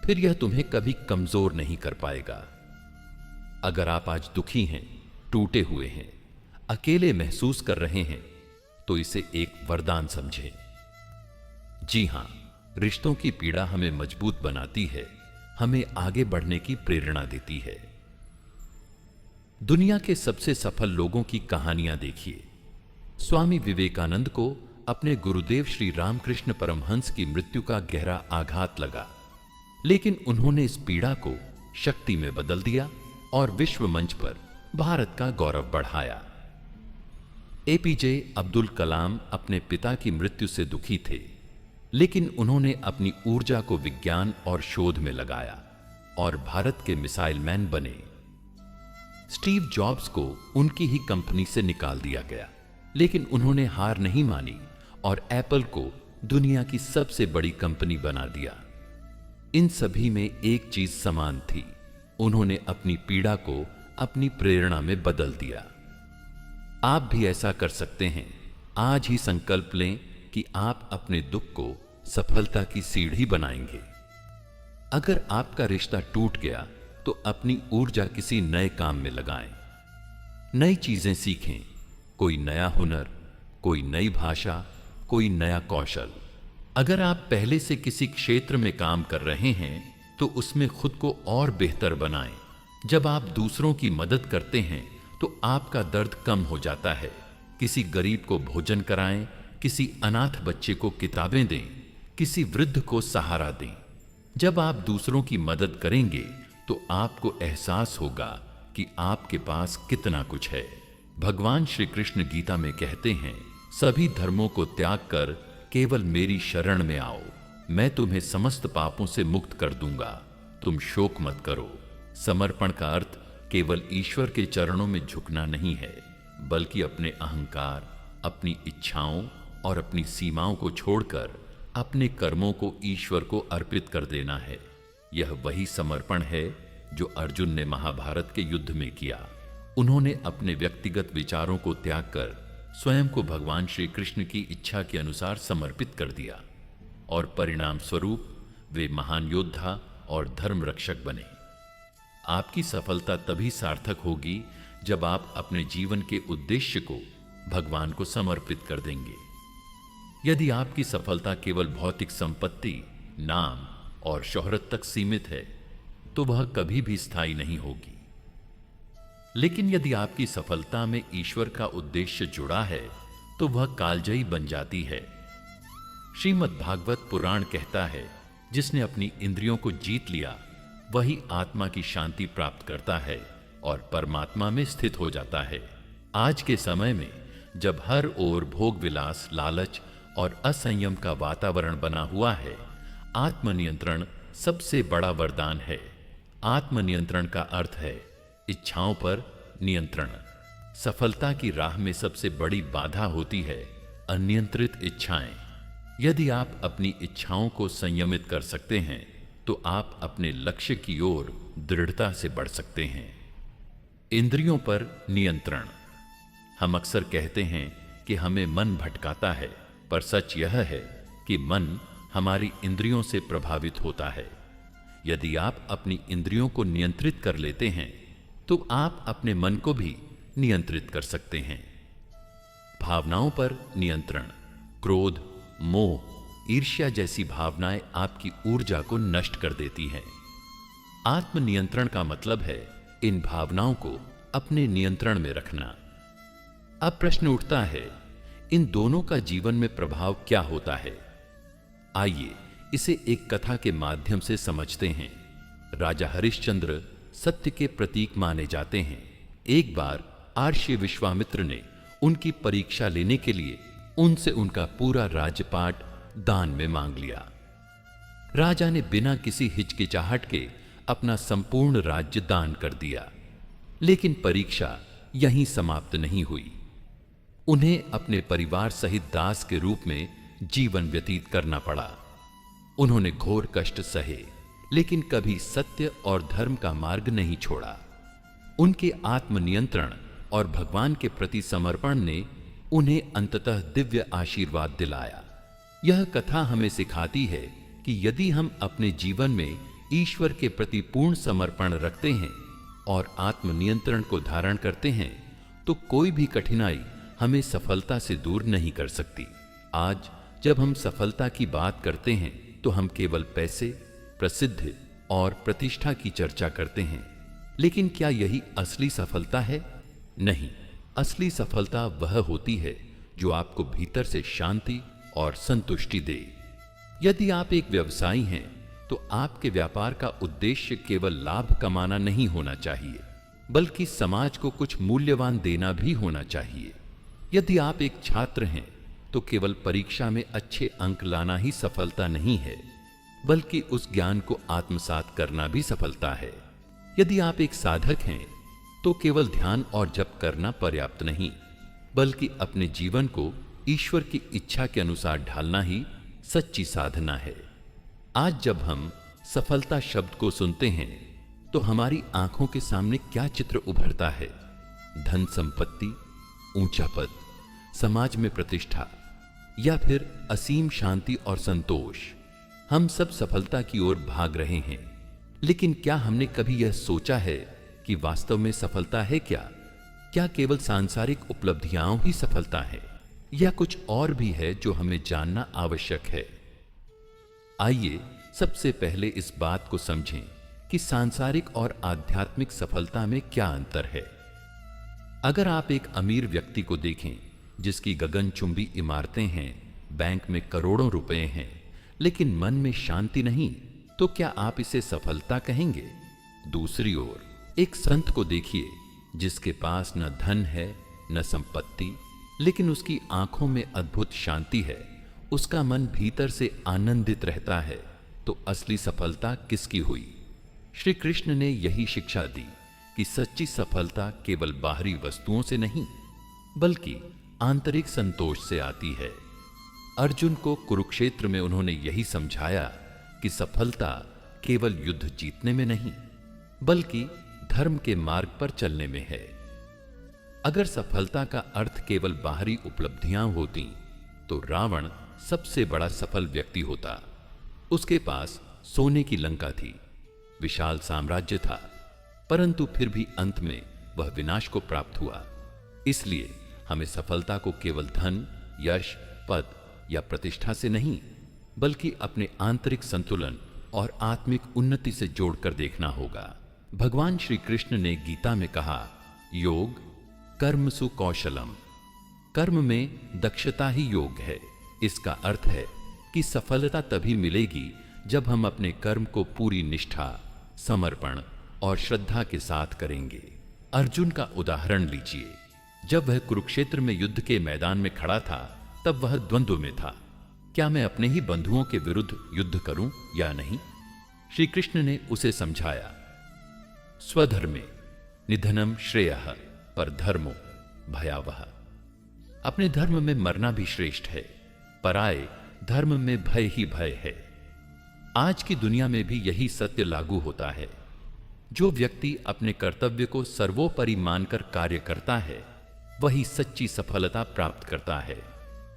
Speaker 1: फिर यह तुम्हें कभी कमजोर नहीं कर पाएगा। अगर आप आज दुखी हैं, टूटे हुए हैं, अकेले महसूस कर रहे हैं तो इसे एक वरदान समझें। जी हां, रिश्तों की पीड़ा हमें मजबूत बनाती है, हमें आगे बढ़ने की प्रेरणा देती है। दुनिया के सबसे सफल लोगों की कहानियां देखिए। स्वामी विवेकानंद को अपने गुरुदेव श्री रामकृष्ण परमहंस की मृत्यु का गहरा आघात लगा, लेकिन उन्होंने इस पीड़ा को शक्ति में बदल दिया और विश्व मंच पर भारत का गौरव बढ़ाया। एपीजे अब्दुल कलाम अपने पिता की मृत्यु से दुखी थे, लेकिन उन्होंने अपनी ऊर्जा को विज्ञान और शोध में लगाया और भारत के मिसाइल मैन बने। स्टीव जॉब्स को उनकी ही कंपनी से निकाल दिया गया, लेकिन उन्होंने हार नहीं मानी और एप्पल को दुनिया की सबसे बड़ी कंपनी बना दिया। इन सभी में एक चीज समान थी, उन्होंने अपनी पीड़ा को अपनी प्रेरणा में बदल दिया। आप भी ऐसा कर सकते हैं। आज ही संकल्प लें कि आप अपने दुख को सफलता की सीढ़ी बनाएंगे। अगर आपका रिश्ता टूट गया तो अपनी ऊर्जा किसी नए काम में लगाएं, नई चीजें सीखें, कोई नया हुनर, कोई नई भाषा, कोई नया कौशल। अगर आप पहले से किसी क्षेत्र में काम कर रहे हैं तो उसमें खुद को और बेहतर बनाएं। जब आप दूसरों की मदद करते हैं तो आपका दर्द कम हो जाता है। किसी गरीब को भोजन कराएं, किसी अनाथ बच्चे को किताबें दें, किसी वृद्ध को सहारा दें। जब आप दूसरों की मदद करेंगे तो आपको एहसास होगा कि आपके पास कितना कुछ है। भगवान श्री कृष्ण गीता में कहते हैं, सभी धर्मों को त्याग कर केवल मेरी शरण में आओ, मैं तुम्हें समस्त पापों से मुक्त कर दूंगा, तुम शोक मत करो। समर्पण का अर्थ केवल ईश्वर के चरणों में झुकना नहीं है, बल्कि अपने अहंकार, अपनी इच्छाओं और अपनी सीमाओं को छोड़कर अपने कर्मों को ईश्वर को अर्पित कर देना है। यह वही समर्पण है जो अर्जुन ने महाभारत के युद्ध में किया। उन्होंने अपने व्यक्तिगत विचारों को त्याग कर स्वयं को भगवान श्री कृष्ण की इच्छा के अनुसार समर्पित कर दिया और परिणाम स्वरूप वे महान योद्धा और धर्म रक्षक बने। आपकी सफलता तभी सार्थक होगी जब आप अपने जीवन के उद्देश्य को भगवान को समर्पित कर देंगे। यदि आपकी सफलता केवल भौतिक संपत्ति, नाम और शोहरत तक सीमित है तो वह कभी भी स्थायी नहीं होगी। लेकिन यदि आपकी सफलता में ईश्वर का उद्देश्य जुड़ा है तो वह कालजयी बन जाती है। श्रीमद् भागवत पुराण कहता है, जिसने अपनी इंद्रियों को जीत लिया वही आत्मा की शांति प्राप्त करता है और परमात्मा में स्थित हो जाता है। आज के समय में जब हर ओर भोग विलास, लालच और असंयम का वातावरण बना हुआ है, आत्मनियंत्रण सबसे बड़ा वरदान है। आत्मनियंत्रण का अर्थ है इच्छाओं पर नियंत्रण। सफलता की राह में सबसे बड़ी बाधा होती है अनियंत्रित इच्छाएं। यदि आप अपनी इच्छाओं को संयमित कर सकते हैं तो आप अपने लक्ष्य की ओर दृढ़ता से बढ़ सकते हैं। इंद्रियों पर नियंत्रण। हम अक्सर कहते हैं कि हमें मन भटकाता है, पर सच यह है कि मन हमारी इंद्रियों से प्रभावित होता है। यदि आप अपनी इंद्रियों को नियंत्रित कर लेते हैं तो आप अपने मन को भी नियंत्रित कर सकते हैं। भावनाओं पर नियंत्रण। क्रोध, मोह, ईर्ष्या जैसी भावनाएं आपकी ऊर्जा को नष्ट कर देती हैं। आत्मनियंत्रण का मतलब है इन भावनाओं को अपने नियंत्रण में रखना। अब प्रश्न उठता है, इन दोनों का जीवन में प्रभाव क्या होता है? आइए इसे एक कथा के माध्यम से समझते हैं। राजा हरिश्चंद्र सत्य के प्रतीक माने जाते हैं। एक बार आर्षि विश्वामित्र ने उनकी परीक्षा लेने के लिए उनसे उनका पूरा राज्यपाट दान में मांग लिया। राजा ने बिना किसी हिचकिचाहट के अपना संपूर्ण राज्य दान कर दिया। लेकिन परीक्षा यहीं समाप्त नहीं हुई। उन्हें अपने परिवार सहित दास के रूप में जीवन व्यतीत करना पड़ा। उन्होंने घोर कष्ट सहे, लेकिन कभी सत्य और धर्म का मार्ग नहीं छोड़ा। उनके आत्मनियंत्रण और भगवान के प्रति समर्पण ने उन्हें अंततः दिव्य आशीर्वाद दिलाया। यह कथा हमें सिखाती है कि यदि हम अपने जीवन में ईश्वर के प्रति पूर्ण समर्पण रखते हैं और आत्मनियंत्रण को धारण करते हैं तो कोई भी कठिनाई हमें सफलता से दूर नहीं कर सकती। आज जब हम सफलता की बात करते हैं तो हम केवल पैसे, प्रसिद्धि और प्रतिष्ठा की चर्चा करते हैं। लेकिन क्या यही असली सफलता है? नहीं, असली सफलता वह होती है जो आपको भीतर से शांति और संतुष्टि दे। यदि आप एक व्यवसायी हैं तो आपके व्यापार का उद्देश्य केवल लाभ कमाना नहीं होना चाहिए, बल्कि समाज को कुछ मूल्यवान देना भी होना चाहिए। यदि आप एक छात्र हैं तो केवल परीक्षा में अच्छे अंक लाना ही सफलता नहीं है, बल्कि उस ज्ञान को आत्मसात करना भी सफलता है। यदि आप एक साधक हैं तो केवल ध्यान और जप करना पर्याप्त नहीं, बल्कि अपने जीवन को ईश्वर की इच्छा के अनुसार ढालना ही सच्ची साधना है। आज जब हम सफलता शब्द को सुनते हैं तो हमारी आंखों के सामने क्या चित्र उभरता है? धन संपत्ति, ऊंचा पद, समाज में प्रतिष्ठा, या फिर असीम शांति और संतोष? हम सब सफलता की ओर भाग रहे हैं, लेकिन क्या हमने कभी यह सोचा है कि वास्तव में सफलता है क्या? क्या केवल सांसारिक उपलब्धियां ही सफलता है, या कुछ और भी है जो हमें जानना आवश्यक है? आइए सबसे पहले इस बात को समझें कि सांसारिक और आध्यात्मिक सफलता में क्या अंतर है। अगर आप एक अमीर व्यक्ति को देखें जिसकी गगनचुंबी इमारतें हैं, बैंक में करोड़ों रुपए हैं, लेकिन मन में शांति नहीं, तो क्या आप इसे सफलता कहेंगे? दूसरी ओर एक संत को देखिए जिसके पास न धन है न संपत्ति, लेकिन उसकी आंखों में अद्भुत शांति है, उसका मन भीतर से आनंदित रहता है, तो असली सफलता किसकी हुई? श्री कृष्ण ने यही शिक्षा दी कि सच्ची सफलता केवल बाहरी वस्तुओं से नहीं, बल्कि आंतरिक संतोष से आती है। अर्जुन को कुरुक्षेत्र में उन्होंने यही समझाया कि सफलता केवल युद्ध जीतने में नहीं, बल्कि धर्म के मार्ग पर चलने में है। अगर सफलता का अर्थ केवल बाहरी उपलब्धियां होती तो रावण सबसे बड़ा सफल व्यक्ति होता। उसके पास सोने की लंका थी, विशाल साम्राज्य था, परंतु फिर भी अंत में वह विनाश को प्राप्त हुआ। इसलिए हमें सफलता को केवल धन, यश, पद या प्रतिष्ठा से नहीं, बल्कि अपने आंतरिक संतुलन और आत्मिक उन्नति से जोड़कर देखना होगा। भगवान श्री कृष्ण ने गीता में कहा, योग कर्मसु कौशलम, कर्म में दक्षता ही योग है। इसका अर्थ है कि सफलता तभी मिलेगी जब हम अपने कर्म को पूरी निष्ठा, समर्पण और श्रद्धा के साथ करेंगे। अर्जुन का उदाहरण लीजिए। जब वह कुरुक्षेत्र में युद्ध के मैदान में खड़ा था, तब वह द्वंद्व में था। क्या मैं अपने ही बंधुओं के विरुद्ध युद्ध करूं या नहीं? श्री कृष्ण ने उसे समझाया, स्वधर्मे निधनम श्रेयः पर धर्मो भयावह। अपने धर्म में मरना भी श्रेष्ठ है, पराये धर्म में भय ही भय है। आज की दुनिया में भी यही सत्य लागू होता है। जो व्यक्ति अपने कर्तव्य को सर्वोपरि मानकर कार्य करता है, वही सच्ची सफलता प्राप्त करता है।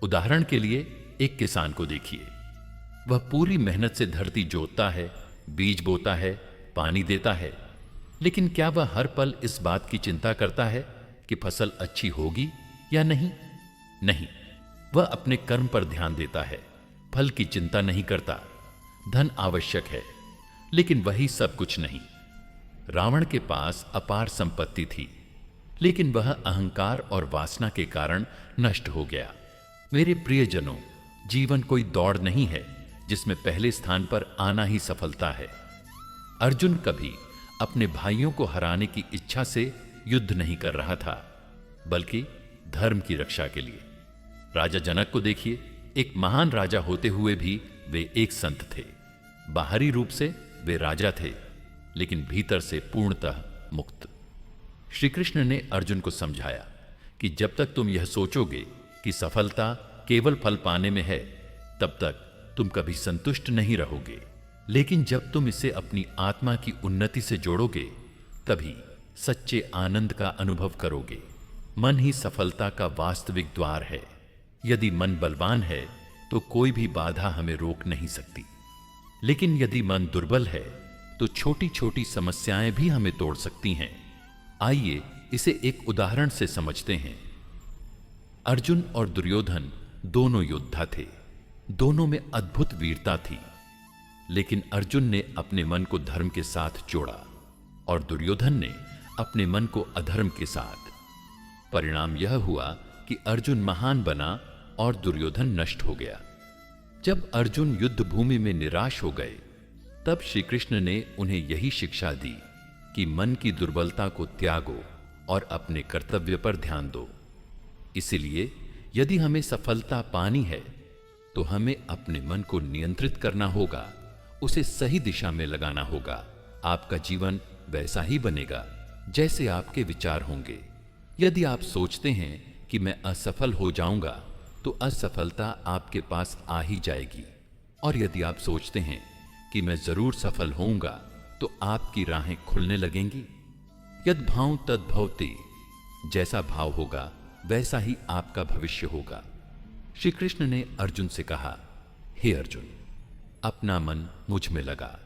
Speaker 1: उदाहरण के लिए एक किसान को देखिए। वह पूरी मेहनत से धरती जोतता है, बीज बोता है, पानी देता है, लेकिन क्या वह हर पल इस बात की चिंता करता है कि फसल अच्छी होगी या नहीं? नहीं, वह अपने कर्म पर ध्यान देता है, फल की चिंता नहीं करता। धन आवश्यक है, लेकिन वही सब कुछ नहीं। रावण के पास अपार संपत्ति थी, लेकिन वह अहंकार और वासना के कारण नष्ट हो गया। मेरे प्रियजनों, जीवन कोई दौड़ नहीं है जिसमें पहले स्थान पर आना ही सफलता है। अर्जुन कभी अपने भाइयों को हराने की इच्छा से युद्ध नहीं कर रहा था, बल्कि धर्म की रक्षा के लिए। राजा जनक को देखिए। एक महान राजा होते हुए भी वे एक संत थे। बाहरी रूप से वे राजा थे, लेकिन भीतर से पूर्णतः मुक्त। श्री कृष्ण ने अर्जुन को समझाया कि जब तक तुम यह सोचोगे कि सफलता केवल फल पाने में है, तब तक तुम कभी संतुष्ट नहीं रहोगे। लेकिन जब तुम इसे अपनी आत्मा की उन्नति से जोड़ोगे, तभी सच्चे आनंद का अनुभव करोगे। मन ही सफलता का वास्तविक द्वार है। यदि मन बलवान है तो कोई भी बाधा हमें रोक नहीं सकती, लेकिन यदि मन दुर्बल है तो छोटी छोटी समस्याएं भी हमें तोड़ सकती हैं। आइए इसे एक उदाहरण से समझते हैं। अर्जुन और दुर्योधन दोनों योद्धा थे। दोनों में अद्भुत वीरता थी, लेकिन अर्जुन ने अपने मन को धर्म के साथ जोड़ा और दुर्योधन ने अपने मन को अधर्म के साथ। परिणाम यह हुआ कि अर्जुन महान बना और दुर्योधन नष्ट हो गया। जब अर्जुन युद्ध भूमि में निराश हो गए, तब श्री कृष्ण ने उन्हें यही शिक्षा दी कि मन की दुर्बलता को त्यागो और अपने कर्तव्य पर ध्यान दो। इसलिए यदि हमें सफलता पानी है तो हमें अपने मन को नियंत्रित करना होगा, उसे सही दिशा में लगाना होगा। आपका जीवन वैसा ही बनेगा जैसे आपके विचार होंगे। यदि आप सोचते हैं कि मैं असफल हो जाऊंगा, तो असफलता आपके पास आ ही जाएगी। और यदि आप सोचते हैं कि मैं जरूर सफल होऊंगा, तो आपकी राहें खुलने लगेंगी। यद भाव तद भवति, जैसा भाव होगा वैसा ही आपका भविष्य होगा। श्री कृष्ण ने अर्जुन से कहा, हे अर्जुन, अपना मन मुझ में लगा,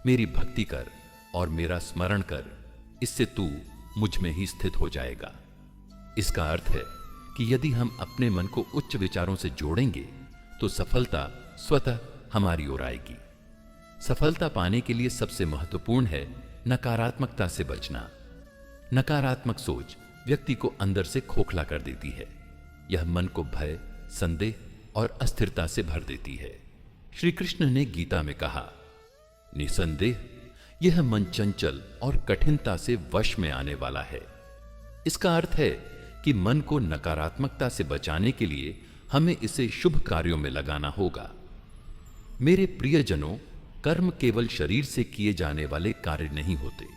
Speaker 1: मेरी भक्ति कर और मेरा स्मरण कर, इससे तू मुझ में ही स्थित हो जाएगा। इसका अर्थ है कि यदि हम अपने मन को उच्च विचारों से जोड़ेंगे तो सफलता स्वतः हमारी ओर आएगी। सफलता पाने के लिए सबसे महत्वपूर्ण है नकारात्मकता से बचना। नकारात्मक सोच व्यक्ति को अंदर से खोखला कर देती है। यह मन को भय, संदेह और अस्थिरता से भर देती है। श्री कृष्ण ने गीता में कहा, निसंदेह यह मन चंचल और कठिनता से वश में आने वाला है। इसका अर्थ है कि मन को नकारात्मकता से बचाने के लिए हमें इसे शुभ कार्यों में लगाना होगा। मेरे प्रियजनों, कर्म केवल शरीर से किए जाने वाले कार्य नहीं होते,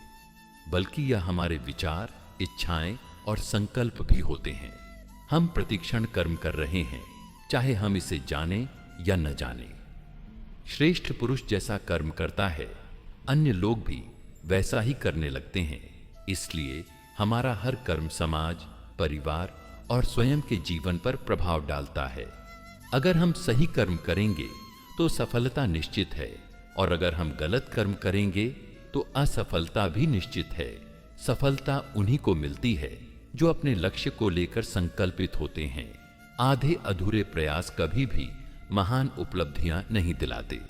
Speaker 1: बल्कि यह हमारे विचार, इच्छाएं और संकल्प भी होते हैं। हम प्रतिक्षण कर्म कर रहे हैं, चाहे हम इसे जाने या न जाने। श्रेष्ठ पुरुष जैसा कर्म करता है, अन्य लोग भी वैसा ही करने लगते हैं। इसलिए हमारा हर कर्म समाज, परिवार और स्वयं के जीवन पर प्रभाव डालता है। अगर हम सही कर्म करेंगे तो सफलता निश्चित है, और अगर हम गलत कर्म करेंगे तो असफलता भी निश्चित है। सफलता उन्हीं को मिलती है जो अपने लक्ष्य को लेकर संकल्पित होते हैं। आधे अधूरे प्रयास कभी भी महान उपलब्धियां नहीं दिलाते।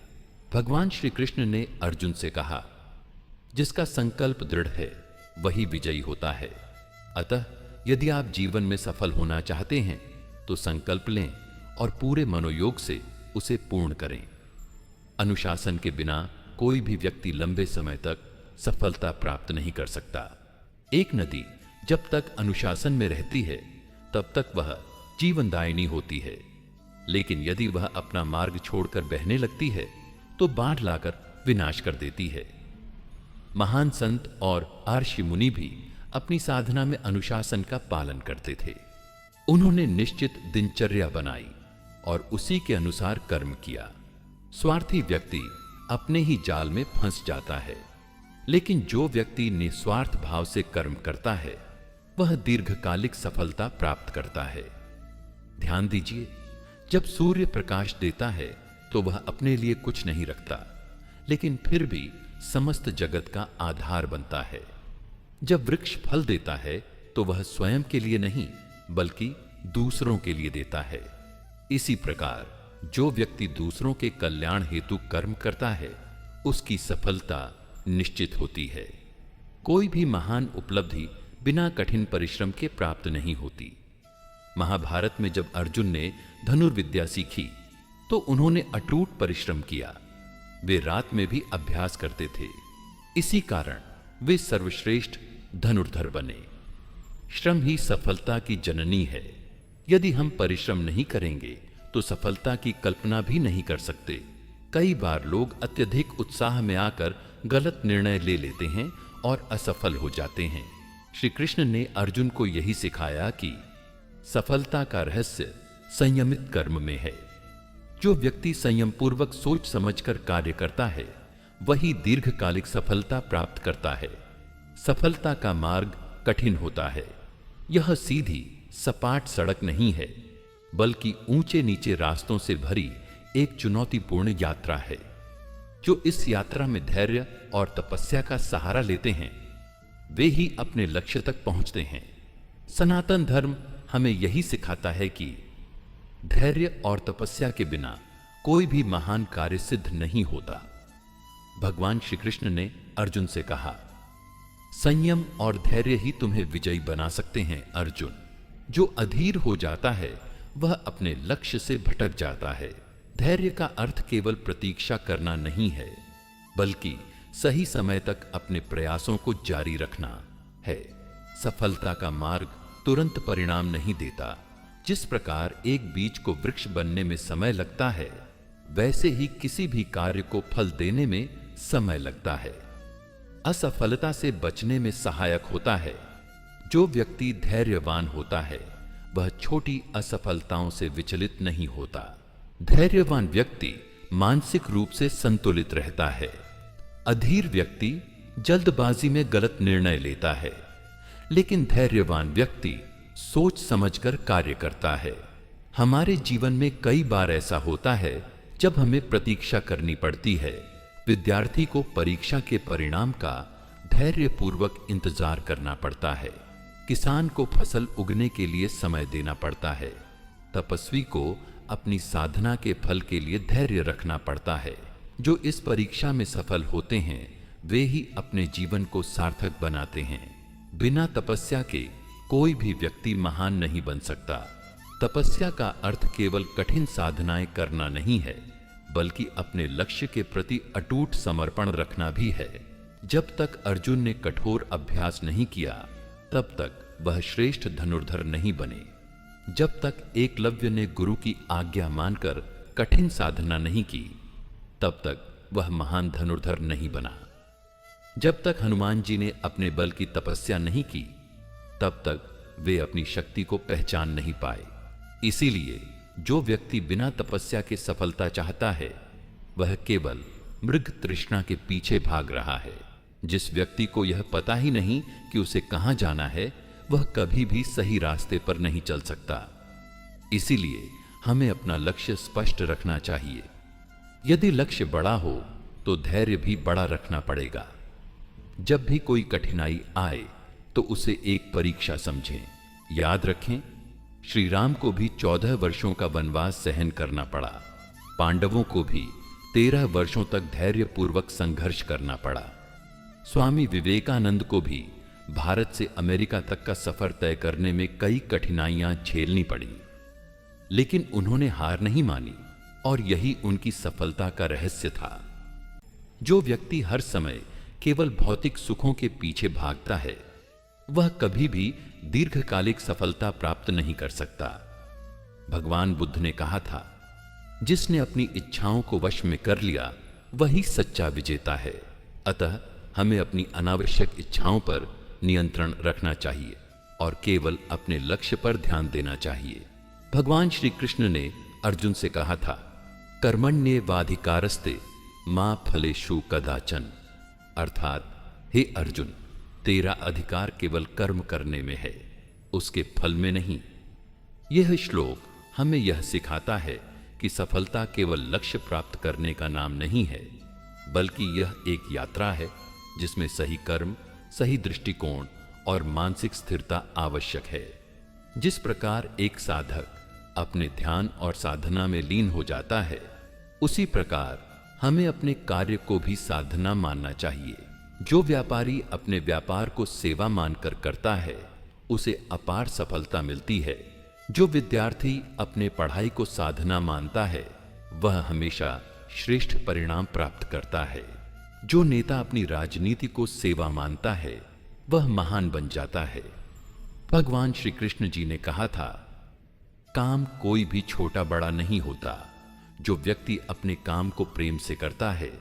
Speaker 1: भगवान श्री कृष्ण ने अर्जुन से कहा, जिसका संकल्प दृढ़ है वही विजयी होता है। अतः यदि आप जीवन में सफल होना चाहते हैं तो संकल्प लें और पूरे मनोयोग से उसे पूर्ण करें। अनुशासन के बिना कोई भी व्यक्ति लंबे समय तक सफलता प्राप्त नहीं कर सकता। एक नदी जब तक अनुशासन में रहती है तब तक वह जीवनदायिनी होती है, लेकिन यदि वह अपना मार्ग छोड़कर बहने लगती है तो बाढ़ लाकर विनाश कर देती है। महान संत और आर्षि मुनि भी अपनी साधना में अनुशासन का पालन करते थे। उन्होंने निश्चित दिनचर्या बनाई और उसी के अनुसार कर्म किया। स्वार्थी व्यक्ति अपने ही जाल में फंस जाता है, लेकिन जो व्यक्ति निस्वार्थ भाव से कर्म करता है वह दीर्घकालिक सफलता प्राप्त करता है। ध्यान दीजिए, जब सूर्य प्रकाश देता है तो वह अपने लिए कुछ नहीं रखता, लेकिन फिर भी समस्त जगत का आधार बनता है। जब वृक्ष फल देता है तो वह स्वयं के लिए नहीं बल्कि दूसरों के लिए देता है। इसी प्रकार जो व्यक्ति दूसरों के कल्याण हेतु कर्म करता है उसकी सफलता निश्चित होती है। कोई भी महान उपलब्धि बिना कठिन परिश्रम के प्राप्त नहीं होती। महाभारत में जब अर्जुन ने धनुर्विद्या सीखी तो उन्होंने अटूट परिश्रम किया। वे रात में भी अभ्यास करते थे। इसी कारण वे सर्वश्रेष्ठ धनुर्धर बने। श्रम ही सफलता की जननी है। यदि हम परिश्रम नहीं करेंगे तो सफलता की कल्पना भी नहीं कर सकते। कई बार लोग अत्यधिक उत्साह में आकर गलत निर्णय ले लेते हैं और असफल हो जाते हैं। श्री कृष्ण ने अर्जुन को यही सिखाया कि सफलता का रहस्य संयमित कर्म में है। जो व्यक्ति संयम पूर्वक सोच समझकर कार्य करता है वही दीर्घकालिक सफलता प्राप्त करता है। सफलता का मार्ग कठिन होता है। यह सीधी सपाट सड़क नहीं है, बल्कि ऊंचे नीचे रास्तों से भरी एक चुनौतीपूर्ण यात्रा है। जो इस यात्रा में धैर्य और तपस्या का सहारा लेते हैं वे ही अपने लक्ष्य तक पहुंचते हैं। सनातन धर्म हमें यही सिखाता है कि धैर्य और तपस्या के बिना कोई भी महान कार्य सिद्ध नहीं होता। भगवान श्री कृष्ण ने अर्जुन से कहा, संयम और धैर्य ही तुम्हें विजयी बना सकते हैं अर्जुन। जो अधीर हो जाता है वह अपने लक्ष्य से भटक जाता है। धैर्य का अर्थ केवल प्रतीक्षा करना नहीं है, बल्कि सही समय तक अपने प्रयासों को जारी रखना है। सफलता का मार्ग तुरंत परिणाम नहीं देता। जिस प्रकार एक बीज को वृक्ष बनने में समय लगता है, वैसे ही किसी भी कार्य को फल देने में समय लगता है। असफलता से बचने में सहायक होता है। जो व्यक्ति धैर्यवान होता है वह छोटी असफलताओं से विचलित नहीं होता। धैर्यवान व्यक्ति मानसिक रूप से संतुलित रहता है। अधीर व्यक्ति जल्दबाजी में गलत निर्णय लेता है, लेकिन धैर्यवान व्यक्ति सोच समझकर कार्य करता है। हमारे जीवन में कई बार ऐसा होता है जब हमें प्रतीक्षा करनी पड़ती है। विद्यार्थी को परीक्षा के परिणाम का धैर्यपूर्वक इंतजार करना पड़ता है। किसान को फसल उगने के लिए समय देना पड़ता है। तपस्वी को अपनी साधना के फल के लिए धैर्य रखना पड़ता है। जो इस परीक्षा में सफल होते हैं वे ही अपने जीवन को सार्थक बनाते हैं। बिना तपस्या के कोई भी व्यक्ति महान नहीं बन सकता। तपस्या का अर्थ केवल कठिन साधनाएं करना नहीं है, बल्कि अपने लक्ष्य के प्रति अटूट समर्पण रखना भी है। जब तक अर्जुन ने कठोर अभ्यास नहीं किया तब तक वह श्रेष्ठ धनुर्धर नहीं बने। जब तक एकलव्य ने गुरु की आज्ञा मानकर कठिन साधना नहीं की तब तक वह महान धनुर्धर नहीं बना। जब तक हनुमान जी ने अपने बल की तपस्या नहीं की तब तक वे अपनी शक्ति को पहचान नहीं पाए। इसीलिए जो व्यक्ति बिना तपस्या के सफलता चाहता है वह केवल मृग तृष्णा के पीछे भाग रहा है। जिस व्यक्ति को यह पता ही नहीं कि उसे कहां जाना है वह कभी भी सही रास्ते पर नहीं चल सकता। इसीलिए हमें अपना लक्ष्य स्पष्ट रखना चाहिए। यदि लक्ष्य बड़ा हो तो धैर्य भी बड़ा रखना पड़ेगा। जब भी कोई कठिनाई आए तो उसे एक परीक्षा समझें। याद रखें, श्री राम को भी 14 वर्षों का वनवास सहन करना पड़ा। पांडवों को भी 13 वर्षों तक धैर्यपूर्वक संघर्ष करना पड़ा। स्वामी विवेकानंद को भी भारत से अमेरिका तक का सफर तय करने में कई कठिनाइयां झेलनी पड़ी, लेकिन उन्होंने हार नहीं मानी और यही उनकी सफलता का रहस्य था। जो व्यक्ति हर समय केवल भौतिक सुखों के पीछे भागता है, वह कभी भी दीर्घकालिक सफलता प्राप्त नहीं कर सकता। भगवान बुद्ध ने कहा था, जिसने अपनी इच्छाओं को वश में कर लिया वही सच्चा विजेता है। अतः हमें अपनी अनावश्यक इच्छाओं पर नियंत्रण रखना चाहिए और केवल अपने लक्ष्य पर ध्यान देना चाहिए। भगवान श्री कृष्ण ने अर्जुन से कहा था, कर्मण्येवाधिकारस्ते मा फलेषु कदाचन। अर्थात, हे अर्जुन, तेरा अधिकार केवल कर्म करने में है, उसके फल में नहीं। यह श्लोक हमें यह सिखाता है कि सफलता केवल लक्ष्य प्राप्त करने का नाम नहीं है, बल्कि यह एक यात्रा है जिसमें सही कर्म, सही दृष्टिकोण और मानसिक स्थिरता आवश्यक है। जिस प्रकार एक साधक अपने ध्यान और साधना में लीन हो जाता है, उसी प्रकार हमें अपने कार्य को भी साधना मानना चाहिए। जो व्यापारी अपने व्यापार को सेवा मानकर करता है, उसे अपार सफलता मिलती है। जो विद्यार्थी अपने पढ़ाई को साधना मानता है, वह हमेशा श्रेष्ठ परिणाम प्राप्त करता है। जो नेता अपनी राजनीति को सेवा मानता है, वह महान बन जाता है। भगवान श्री कृष्ण जी ने कहा था, काम कोई भी छोटा बड़ा नहीं होता। जो व्यक्ति अपने काम को प्रेम से करता है,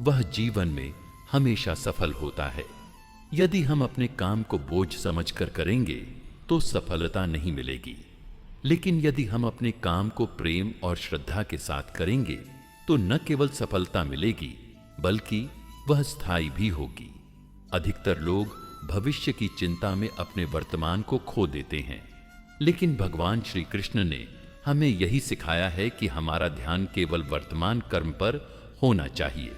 Speaker 1: वह जीवन में हमेशा सफल होता है। यदि हम अपने काम को बोझ समझकर करेंगे तो सफलता नहीं मिलेगी, लेकिन यदि हम अपने काम को प्रेम और श्रद्धा के साथ करेंगे तो न केवल सफलता मिलेगी, बल्कि वह स्थायी भी होगी। अधिकतर लोग भविष्य की चिंता में अपने वर्तमान को खो देते हैं, लेकिन भगवान श्री कृष्ण ने हमें यही सिखाया है कि हमारा ध्यान केवल वर्तमान कर्म पर होना चाहिए।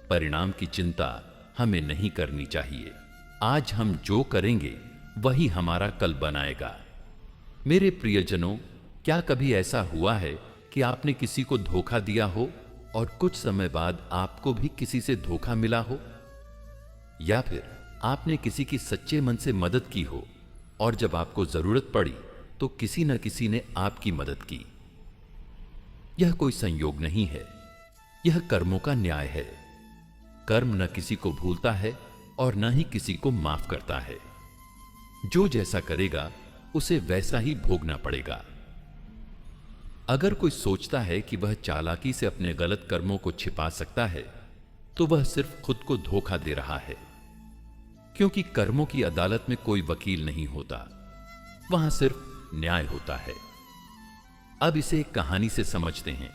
Speaker 1: परिणाम की चिंता हमें नहीं करनी चाहिए। आज हम जो करेंगे वही हमारा कल बनाएगा। मेरे प्रियजनों, क्या कभी ऐसा हुआ है कि आपने किसी को धोखा दिया हो और कुछ समय बाद आपको भी किसी से धोखा मिला हो? या फिर आपने किसी की सच्चे मन से मदद की हो और जब आपको जरूरत पड़ी तो किसी न किसी ने आपकी मदद की? यह कोई संयोग नहीं है, यह कर्मों का न्याय है। कर्म न किसी को भूलता है और न ही किसी को माफ करता है। जो जैसा करेगा उसे वैसा ही भोगना पड़ेगा। अगर कोई सोचता है कि वह चालाकी से अपने गलत कर्मों को छिपा सकता है, तो वह सिर्फ खुद को धोखा दे रहा है, क्योंकि कर्मों की अदालत में कोई वकील नहीं होता, वहां सिर्फ न्याय होता है। अब इसे एक कहानी से समझते हैं।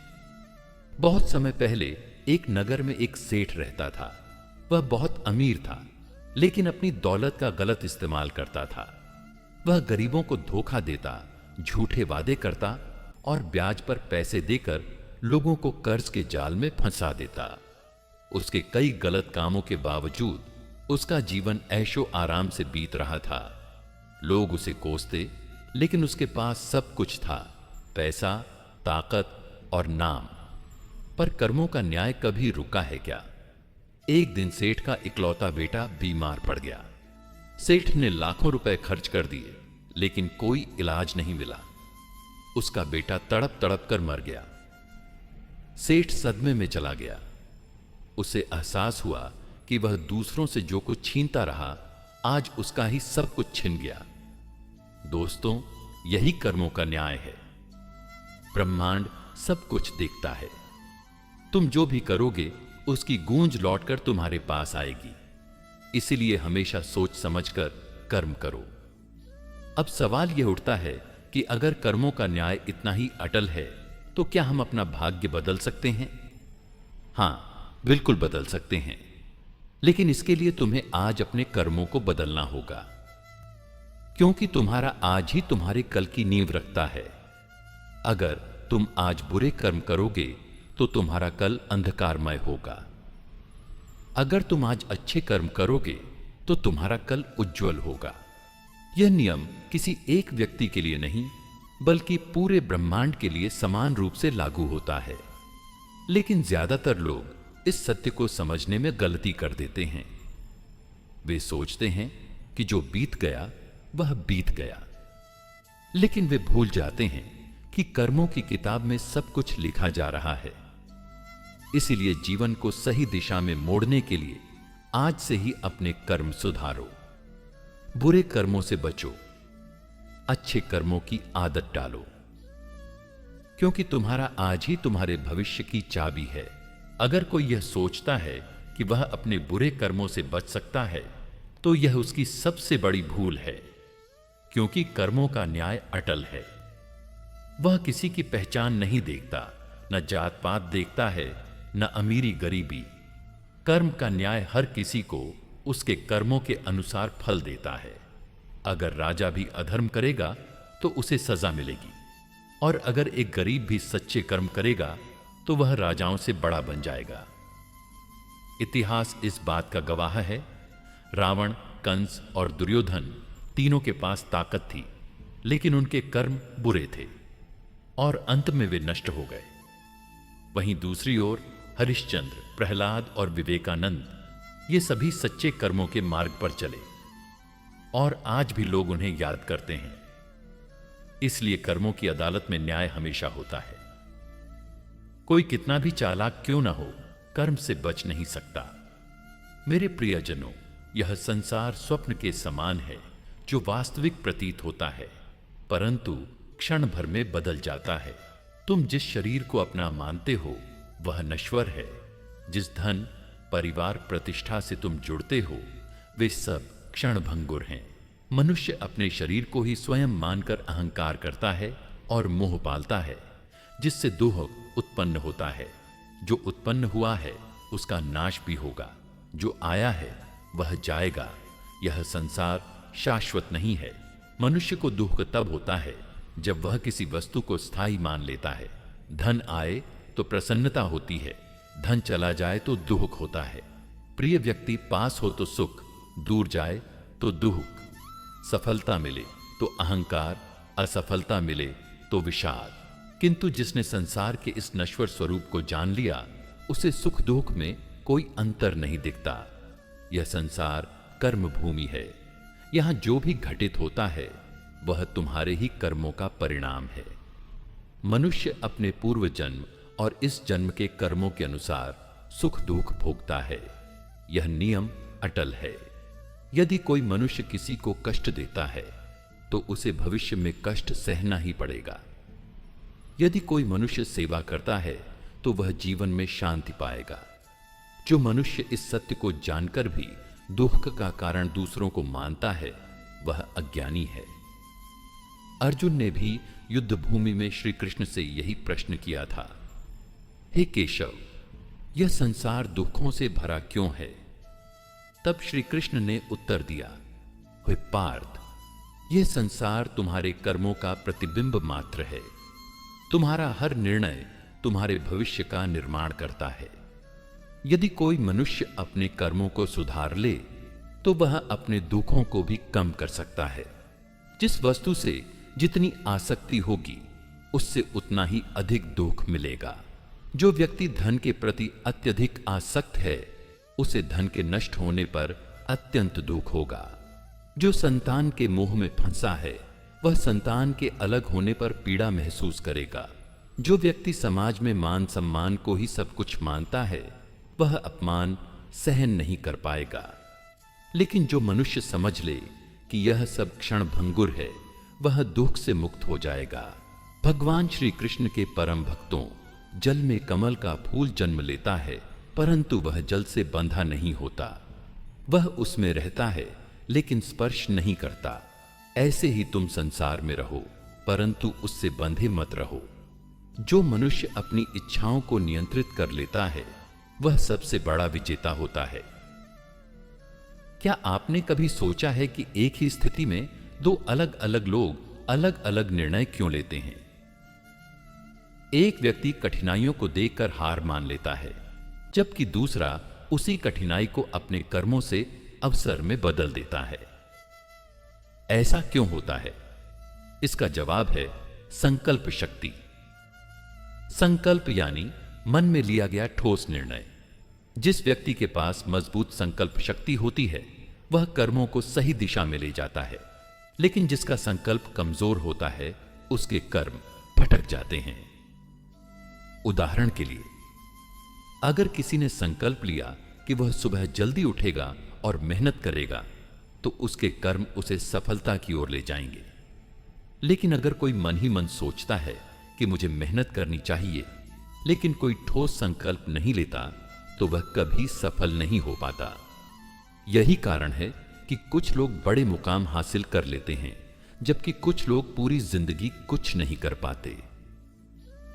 Speaker 1: बहुत समय पहले एक नगर में एक सेठ रहता था। वह बहुत अमीर था, लेकिन अपनी दौलत का गलत इस्तेमाल करता था। वह गरीबों को धोखा देता, झूठे वादे करता और ब्याज पर पैसे देकर लोगों को कर्ज के जाल में फंसा देता। उसके कई गलत कामों के बावजूद उसका जीवन ऐशो आराम से बीत रहा था। लोग उसे कोसते, लेकिन उसके पास सब कुछ था, पैसा, ताकत और नाम। पर कर्मों का न्याय कभी रुका है क्या? एक दिन सेठ का इकलौता बेटा बीमार पड़ गया। सेठ ने लाखों रुपए खर्च कर दिए, लेकिन कोई इलाज नहीं मिला। उसका बेटा तड़प तड़प कर मर गया। सेठ सदमे में चला गया। उसे एहसास हुआ कि वह दूसरों से जो कुछ छीनता रहा, आज उसका ही सब कुछ छिन गया। दोस्तों, यही कर्मों का न्याय है। ब्रह्मांड सब कुछ देखता है। तुम जो भी करोगे उसकी गूंज लौटकर तुम्हारे पास आएगी। इसीलिए हमेशा सोच समझकर कर्म करो। अब सवाल यह उठता है कि अगर कर्मों का न्याय इतना ही अटल है, तो क्या हम अपना भाग्य बदल सकते हैं? हां, बिल्कुल बदल सकते हैं, लेकिन इसके लिए तुम्हें आज अपने कर्मों को बदलना होगा, क्योंकि तुम्हारा आज ही तुम्हारे कल की नींव रखता है। अगर तुम आज बुरे कर्म करोगे तो तुम्हारा कल अंधकारमय होगा। अगर तुम आज अच्छे कर्म करोगे तो तुम्हारा कल उज्जवल होगा। यह नियम किसी एक व्यक्ति के लिए नहीं बल्कि पूरे ब्रह्मांड के लिए समान रूप से लागू होता है। लेकिन ज्यादातर लोग इस सत्य को समझने में गलती कर देते हैं। वे सोचते हैं कि जो बीत गया वह बीत गया, लेकिन वे भूल जाते हैं कि कर्मों की किताब में सब कुछ लिखा जा रहा है। इसीलिए जीवन को सही दिशा में मोड़ने के लिए आज से ही अपने कर्म सुधारो, बुरे कर्मों से बचो, अच्छे कर्मों की आदत डालो, क्योंकि तुम्हारा आज ही तुम्हारे भविष्य की चाबी है। अगर कोई यह सोचता है कि वह अपने बुरे कर्मों से बच सकता है तो यह उसकी सबसे बड़ी भूल है, क्योंकि कर्मों का न्याय अटल है। वह किसी की पहचान नहीं देखता, न जात पात देखता है, न अमीरी गरीबी। कर्म का न्याय हर किसी को उसके कर्मों के अनुसार फल देता है। अगर राजा भी अधर्म करेगा तो उसे सजा मिलेगी, और अगर एक गरीब भी सच्चे कर्म करेगा तो वह राजाओं से बड़ा बन जाएगा। इतिहास इस बात का गवाह है। रावण, कंस और दुर्योधन तीनों के पास ताकत थी, लेकिन उनके कर्म बुरे थे और अंत में वे नष्ट हो गए। वहीं दूसरी ओर हरिश्चंद्र, प्रहलाद और विवेकानंद ये सभी सच्चे कर्मों के मार्ग पर चले और आज भी लोग उन्हें याद करते हैं। इसलिए कर्मों की अदालत में न्याय हमेशा होता है। कोई कितना भी चालाक क्यों ना हो, कर्म से बच नहीं सकता। मेरे प्रियजनों, यह संसार स्वप्न के समान है जो वास्तविक प्रतीत होता है, परंतु क्षण भर में बदल जाता है। तुम जिस शरीर को अपना मानते हो वह नश्वर है। जिस धन, परिवार, प्रतिष्ठा से तुम जुड़ते हो वे सब क्षणभंगुर हैं। मनुष्य अपने शरीर को ही स्वयं मानकर अहंकार करता है और मोह पालता है, जिससे दुख उत्पन्न होता है। जो उत्पन्न हुआ है उसका नाश भी होगा, जो आया है वह जाएगा। यह संसार शाश्वत नहीं है। मनुष्य को दुख तब होता है जब वह किसी वस्तु को स्थायी मान लेता है। धन आए तो प्रसन्नता होती है, धन चला जाए तो दुख होता है। प्रिय व्यक्ति पास हो तो सुख, दूर जाए तो दुख। सफलता मिले तो अहंकार, असफलता मिले तो विषाद। किंतु जिसने संसार के इस नश्वर स्वरूप को जान लिया उसे सुख दुख में कोई अंतर नहीं दिखता। यह संसार कर्म भूमि है। यहां जो भी घटित होता है वह तुम्हारे ही कर्मों का परिणाम है। मनुष्य अपने पूर्व जन्म और इस जन्म के कर्मों के अनुसार सुख दुख भोगता है। यह नियम अटल है। यदि कोई मनुष्य किसी को कष्ट देता है तो उसे भविष्य में कष्ट सहना ही पड़ेगा। यदि कोई मनुष्य सेवा करता है तो वह जीवन में शांति पाएगा। जो मनुष्य इस सत्य को जानकर भी दुख का कारण दूसरों को मानता है वह अज्ञानी है। अर्जुन ने भी युद्ध भूमि में श्री कृष्ण से यही प्रश्न किया था, हे केशव, यह संसार दुखों से भरा क्यों है? तब श्री कृष्ण ने उत्तर दिया, हे पार्थ, यह संसार तुम्हारे कर्मों का प्रतिबिंब मात्र है। तुम्हारा हर निर्णय तुम्हारे भविष्य का निर्माण करता है। यदि कोई मनुष्य अपने कर्मों को सुधार ले तो वह अपने दुखों को भी कम कर सकता है। जिस वस्तु से जितनी आसक्ति होगी उससे उतना ही अधिक दुख मिलेगा। जो व्यक्ति धन के प्रति अत्यधिक आसक्त है उसे धन के नष्ट होने पर अत्यंत दुख होगा। जो संतान के मोह में फंसा है वह संतान के अलग होने पर पीड़ा महसूस करेगा। जो व्यक्ति समाज में मान सम्मान को ही सब कुछ मानता है वह अपमान सहन नहीं कर पाएगा। लेकिन जो मनुष्य समझ ले कि यह सब क्षण भंगुर है वह दुख से मुक्त हो जाएगा। भगवान श्री कृष्ण के परम भक्तों, जल में कमल का फूल जन्म लेता है परंतु वह जल से बंधा नहीं होता। वह उसमें रहता है लेकिन स्पर्श नहीं करता। ऐसे ही तुम संसार में रहो परंतु उससे बंधे मत रहो। जो मनुष्य अपनी इच्छाओं को नियंत्रित कर लेता है वह सबसे बड़ा विजेता होता है। क्या आपने कभी सोचा है कि एक ही स्थिति में दो अलग अलग लोग अलग अलग निर्णय क्यों लेते हैं? एक व्यक्ति कठिनाइयों को देखकर हार मान लेता है, जबकि दूसरा उसी कठिनाई को अपने कर्मों से अवसर में बदल देता है। ऐसा क्यों होता है? इसका जवाब है संकल्प शक्ति। संकल्प यानी मन में लिया गया ठोस निर्णय। जिस व्यक्ति के पास मजबूत संकल्प शक्ति होती है वह कर्मों को सही दिशा में ले जाता है, लेकिन जिसका संकल्प कमजोर होता है उसके कर्म भटक जाते हैं। उदाहरण के लिए, अगर किसी ने संकल्प लिया कि वह सुबह जल्दी उठेगा और मेहनत करेगा तो उसके कर्म उसे सफलता की ओर ले जाएंगे। लेकिन अगर कोई मन ही मन सोचता है कि मुझे मेहनत करनी चाहिए लेकिन कोई ठोस संकल्प नहीं लेता तो वह कभी सफल नहीं हो पाता। यही कारण है कि कुछ लोग बड़े मुकाम हासिल कर लेते हैं जबकि कुछ लोग पूरी जिंदगी कुछ नहीं कर पाते।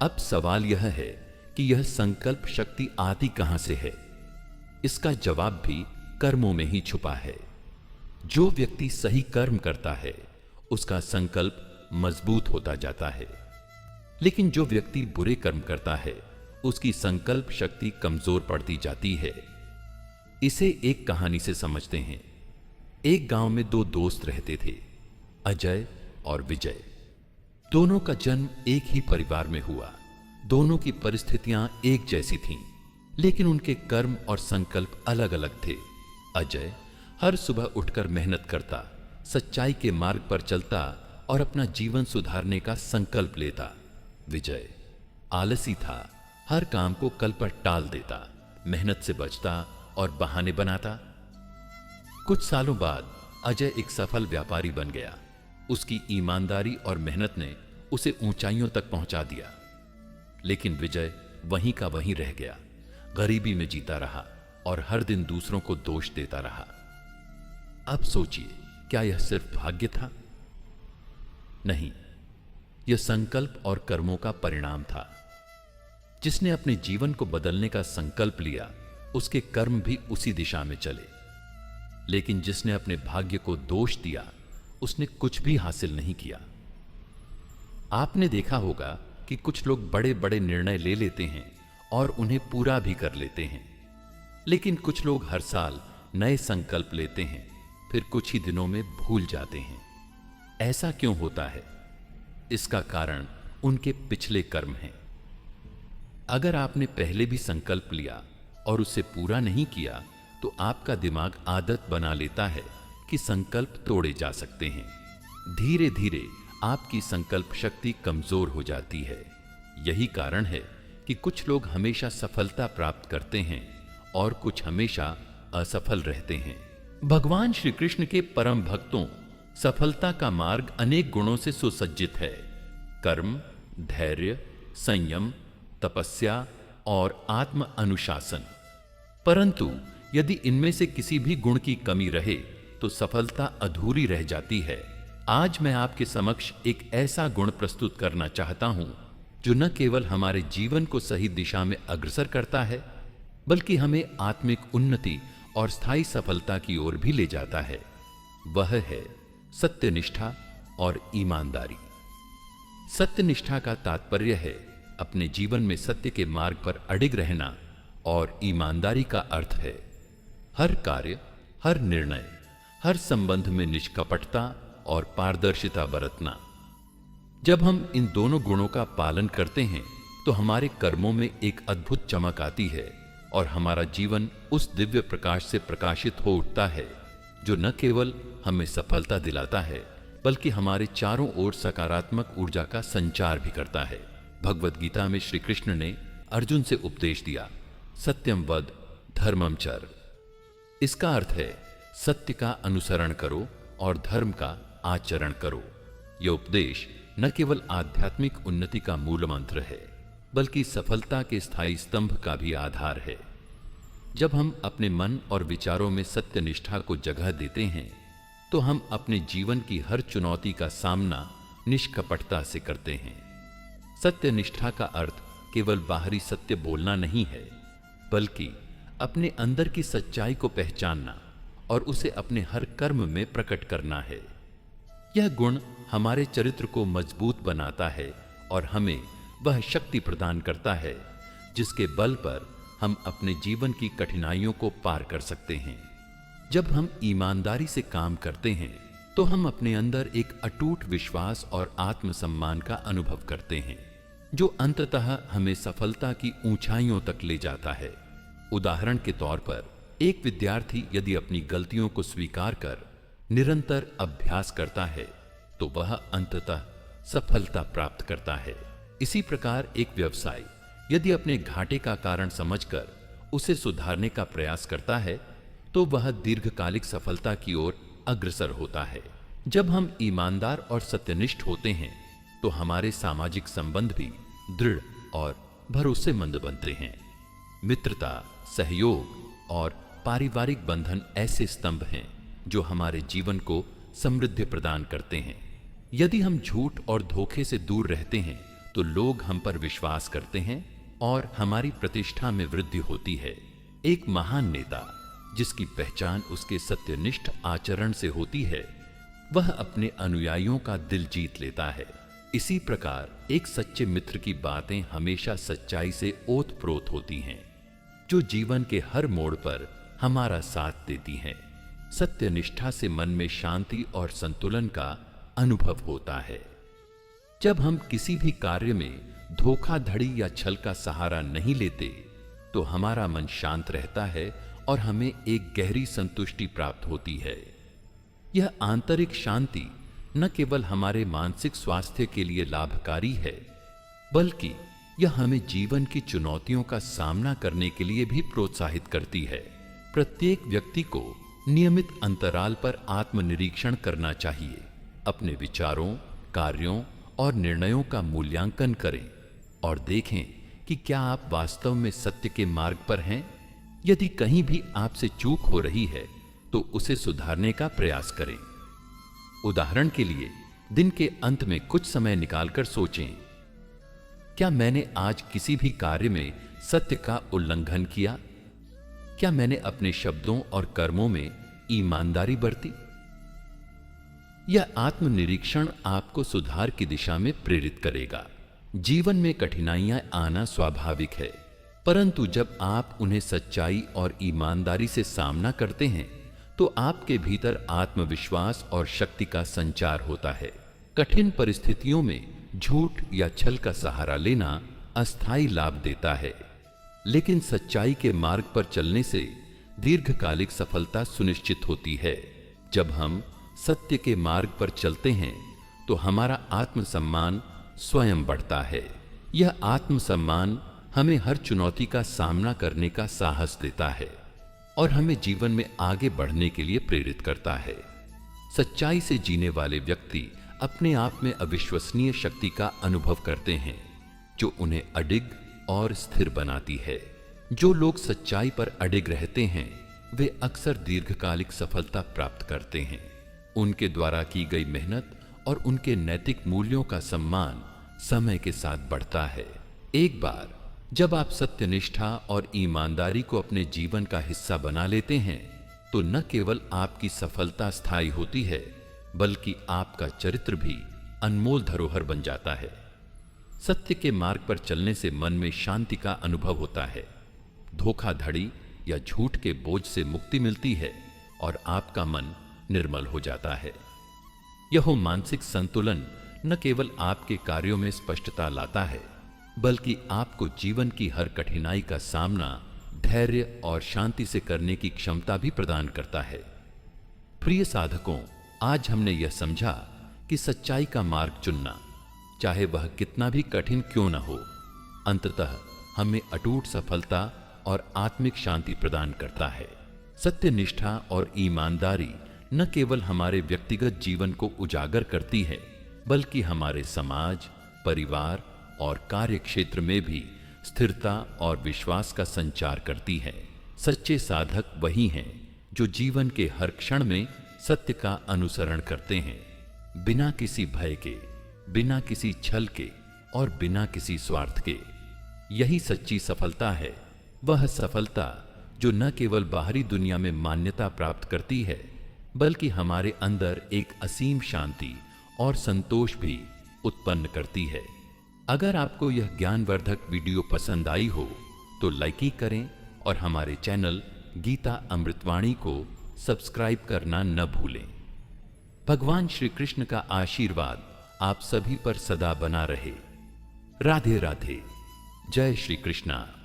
Speaker 1: अब सवाल यह है कि यह संकल्प शक्ति आती कहां से है? इसका जवाब भी कर्मों में ही छुपा है। जो व्यक्ति सही कर्म करता है उसका संकल्प मजबूत होता जाता है, लेकिन जो व्यक्ति बुरे कर्म करता है उसकी संकल्प शक्ति कमजोर पड़ती जाती है। इसे एक कहानी से समझते हैं। एक गांव में दो दोस्त रहते थे, अजय और विजय। दोनों का जन्म एक ही परिवार में हुआ। दोनों की परिस्थितियां एक जैसी थीं, लेकिन उनके कर्म और संकल्प अलग अलग थे। अजय हर सुबह उठकर मेहनत करता, सच्चाई के मार्ग पर चलता और अपना जीवन सुधारने का संकल्प लेता। विजय आलसी था, हर काम को कल पर टाल देता, मेहनत से बचता और बहाने बनाता। कुछ सालों बाद अजय एक सफल व्यापारी बन गया। उसकी ईमानदारी और मेहनत ने उसे ऊंचाइयों तक पहुंचा दिया। लेकिन विजय वहीं का वहीं रह गया, गरीबी में जीता रहा और हर दिन दूसरों को दोष देता रहा। अब सोचिए, क्या यह सिर्फ भाग्य था? नहीं, यह संकल्प और कर्मों का परिणाम था। जिसने अपने जीवन को बदलने का संकल्प लिया उसके कर्म भी उसी दिशा में चले, लेकिन जिसने अपने भाग्य को दोष दिया उसने कुछ भी हासिल नहीं किया। आपने देखा होगा कि कुछ लोग बड़े बड़े निर्णय ले लेते हैं और उन्हें पूरा भी कर लेते हैं, लेकिन कुछ लोग हर साल नए संकल्प लेते हैं फिर कुछ ही दिनों में भूल जाते हैं। ऐसा क्यों होता है? इसका कारण उनके पिछले कर्म हैं। अगर आपने पहले भी संकल्प लिया और उसे पूरा नहीं किया तो आपका दिमाग आदत बना लेता है कि संकल्प तोड़े जा सकते हैं। धीरे धीरे आपकी संकल्प शक्ति कमजोर हो जाती है। यही कारण है कि कुछ लोग हमेशा सफलता प्राप्त करते हैं और कुछ हमेशा असफल रहते हैं। भगवान श्री कृष्ण के परम भक्तों सफलता का मार्ग अनेक गुणों से सुसज्जित है। कर्म, धैर्य, संयम, तपस्या और आत्म अनुशासन। परंतु यदि इनमें से किसी भी गुण की कमी रहे तो सफलता अधूरी रह जाती है। आज मैं आपके समक्ष एक ऐसा गुण प्रस्तुत करना चाहता हूं जो न केवल हमारे जीवन को सही दिशा में अग्रसर करता है बल्कि हमें आत्मिक उन्नति और स्थायी सफलता की ओर भी ले जाता है। वह है सत्यनिष्ठा और ईमानदारी। सत्यनिष्ठा का तात्पर्य है अपने जीवन में सत्य के मार्ग पर अडिग रहना और ईमानदारी का अर्थ है हर कार्य, हर निर्णय, हर संबंध में निष्कपटता और पारदर्शिता बरतना। जब हम इन दोनों गुणों का पालन करते हैं तो हमारे कर्मों में एक अद्भुत चमक आती है और हमारा जीवन उस दिव्य प्रकाश से प्रकाशित हो उठता है जो न केवल हमें सफलता दिलाता है बल्कि हमारे चारों ओर सकारात्मक ऊर्जा का संचार भी करता है। भगवद गीता में श्री कृष्ण ने अर्जुन से उपदेश दिया, सत्यम वद धर्मम चर। इसका अर्थ है सत्य का अनुसरण करो और धर्म का आचरण करो। यह उपदेश न केवल आध्यात्मिक उन्नति का मूल मंत्र है बल्कि सफलता के स्थायी स्तंभ का भी आधार है। जब हम अपने मन और विचारों में सत्यनिष्ठा को जगह देते हैं तो हम अपने जीवन की हर चुनौती का सामना निष्कपटता से करते हैं। सत्यनिष्ठा का अर्थ केवल बाहरी सत्य बोलना नहीं है बल्कि अपने अंदर की सच्चाई को पहचानना और उसे अपने हर कर्म में प्रकट करना है। यह गुण हमारे चरित्र को मजबूत बनाता है और हमें वह शक्ति प्रदान करता है जिसके बल पर हम अपने जीवन की कठिनाइयों को पार कर सकते हैं। जब हम ईमानदारी से काम करते हैं तो हम अपने अंदर एक अटूट विश्वास और आत्मसम्मान का अनुभव करते हैं, जो अंततः हमें सफलता की ऊंचाइयों तक ले जाता है। उदाहरण के तौर पर, एक विद्यार्थी यदि अपनी गलतियों को स्वीकार कर निरंतर अभ्यास करता है तो वह अंततः सफलता प्राप्त करता है। इसी प्रकार एक व्यवसायी यदि अपने घाटे का कारण समझकर उसे सुधारने का प्रयास करता है तो वह दीर्घकालिक सफलता की ओर अग्रसर होता है। जब हम ईमानदार और सत्यनिष्ठ होते हैं तो हमारे सामाजिक संबंध भी दृढ़ और भरोसेमंद बनते हैं। मित्रता, सहयोग और पारिवारिक बंधन ऐसे स्तंभ हैं जो हमारे जीवन को समृद्धि प्रदान करते हैं। यदि हम झूठ और धोखे से दूर रहते हैं तो लोग हम पर विश्वास करते हैं और हमारी प्रतिष्ठा में वृद्धि होती है। एक महान नेता जिसकी पहचान उसके सत्यनिष्ठ आचरण से होती है, वह अपने अनुयायियों का दिल जीत लेता है। इसी प्रकार एक सच्चे मित्र की बातें हमेशा सच्चाई से ओतप्रोत होती हैं, जो जीवन के हर मोड़ पर हमारा साथ देती हैं। सत्यनिष्ठा से मन में शांति और संतुलन का अनुभव होता है। जब हम किसी भी कार्य में धोखाधड़ी या छल का सहारा नहीं लेते तो हमारा मन शांत रहता है और हमें एक गहरी संतुष्टि प्राप्त होती है। यह आंतरिक शांति न केवल हमारे मानसिक स्वास्थ्य के लिए लाभकारी है, बल्कि यह हमें जीवन की चुनौतियों का सामना करने के लिए भी प्रोत्साहित करती है। प्रत्येक व्यक्ति को नियमित अंतराल पर आत्मनिरीक्षण करना चाहिए। अपने विचारों, कार्यों और निर्णयों का मूल्यांकन करें और देखें कि क्या आप वास्तव में सत्य के मार्ग पर हैं। यदि कहीं भी आपसे चूक हो रही है तो उसे सुधारने का प्रयास करें। उदाहरण के लिए, दिन के अंत में कुछ समय निकालकर सोचें, क्या मैंने आज किसी भी कार्य में सत्य का उल्लंघन किया? क्या मैंने अपने शब्दों और कर्मों में ईमानदारी बरती? यह आत्मनिरीक्षण आपको सुधार की दिशा में प्रेरित करेगा। जीवन में कठिनाइयां आना स्वाभाविक है, परंतु जब आप उन्हें सच्चाई और ईमानदारी से सामना करते हैं तो आपके भीतर आत्मविश्वास और शक्ति का संचार होता है। कठिन परिस्थितियों में झूठ या छल का सहारा लेना अस्थायी लाभ देता है, लेकिन सच्चाई के मार्ग पर चलने से दीर्घकालिक सफलता सुनिश्चित होती है। जब हम सत्य के मार्ग पर चलते हैं तो हमारा आत्मसम्मान स्वयं बढ़ता है। यह आत्मसम्मान हमें हर चुनौती का सामना करने का साहस देता है और हमें जीवन में आगे बढ़ने के लिए प्रेरित करता है। सच्चाई से जीने वाले व्यक्ति अपने आप में अविश्वसनीय शक्ति का अनुभव करते हैं, जो उन्हें अडिग और स्थिर बनाती है। जो लोग सच्चाई पर अडिग रहते हैं वे अक्सर दीर्घकालिक सफलता प्राप्त करते हैं। उनके द्वारा की गई मेहनत और उनके नैतिक मूल्यों का सम्मान समय के साथ बढ़ता है। एक बार जब आप सत्यनिष्ठा और ईमानदारी को अपने जीवन का हिस्सा बना लेते हैं तो न केवल आपकी सफलता स्थायी होती है, बल्कि आपका चरित्र भी अनमोल धरोहर बन जाता है। सत्य के मार्ग पर चलने से मन में शांति का अनुभव होता है, धोखाधड़ी या झूठ के बोझ से मुक्ति मिलती है और आपका मन निर्मल हो जाता है। यह मानसिक संतुलन न केवल आपके कार्यों में स्पष्टता लाता है, बल्कि आपको जीवन की हर कठिनाई का सामना धैर्य और शांति से करने की क्षमता भी प्रदान करता है। प्रिय साधकों, आज हमने यह समझा कि सच्चाई का मार्ग चुनना, चाहे वह कितना भी कठिन क्यों न हो, अंततः हमें अटूट सफलता और आत्मिक शांति प्रदान करता है। सत्यनिष्ठा और ईमानदारी न केवल हमारे व्यक्तिगत जीवन को उजागर करती है, बल्कि हमारे समाज, परिवार और कार्य क्षेत्र में भी स्थिरता और विश्वास का संचार करती है। सच्चे साधक वही हैं जो जीवन के हर क्षण में सत्य का अनुसरण करते हैं, बिना किसी भय के, बिना किसी छल के और बिना किसी स्वार्थ के। यही सच्ची सफलता है, वह सफलता जो न केवल बाहरी दुनिया में मान्यता प्राप्त करती है, बल्कि हमारे अंदर एक असीम शांति और संतोष भी उत्पन्न करती है। अगर आपको यह ज्ञानवर्धक वीडियो पसंद आई हो तो लाइक ही करें और हमारे चैनल गीता अमृतवाणी को सब्सक्राइब करना न भूलें। भगवान श्री कृष्ण का आशीर्वाद आप सभी पर सदा बना रहे। राधे राधे। जय श्री कृष्णा।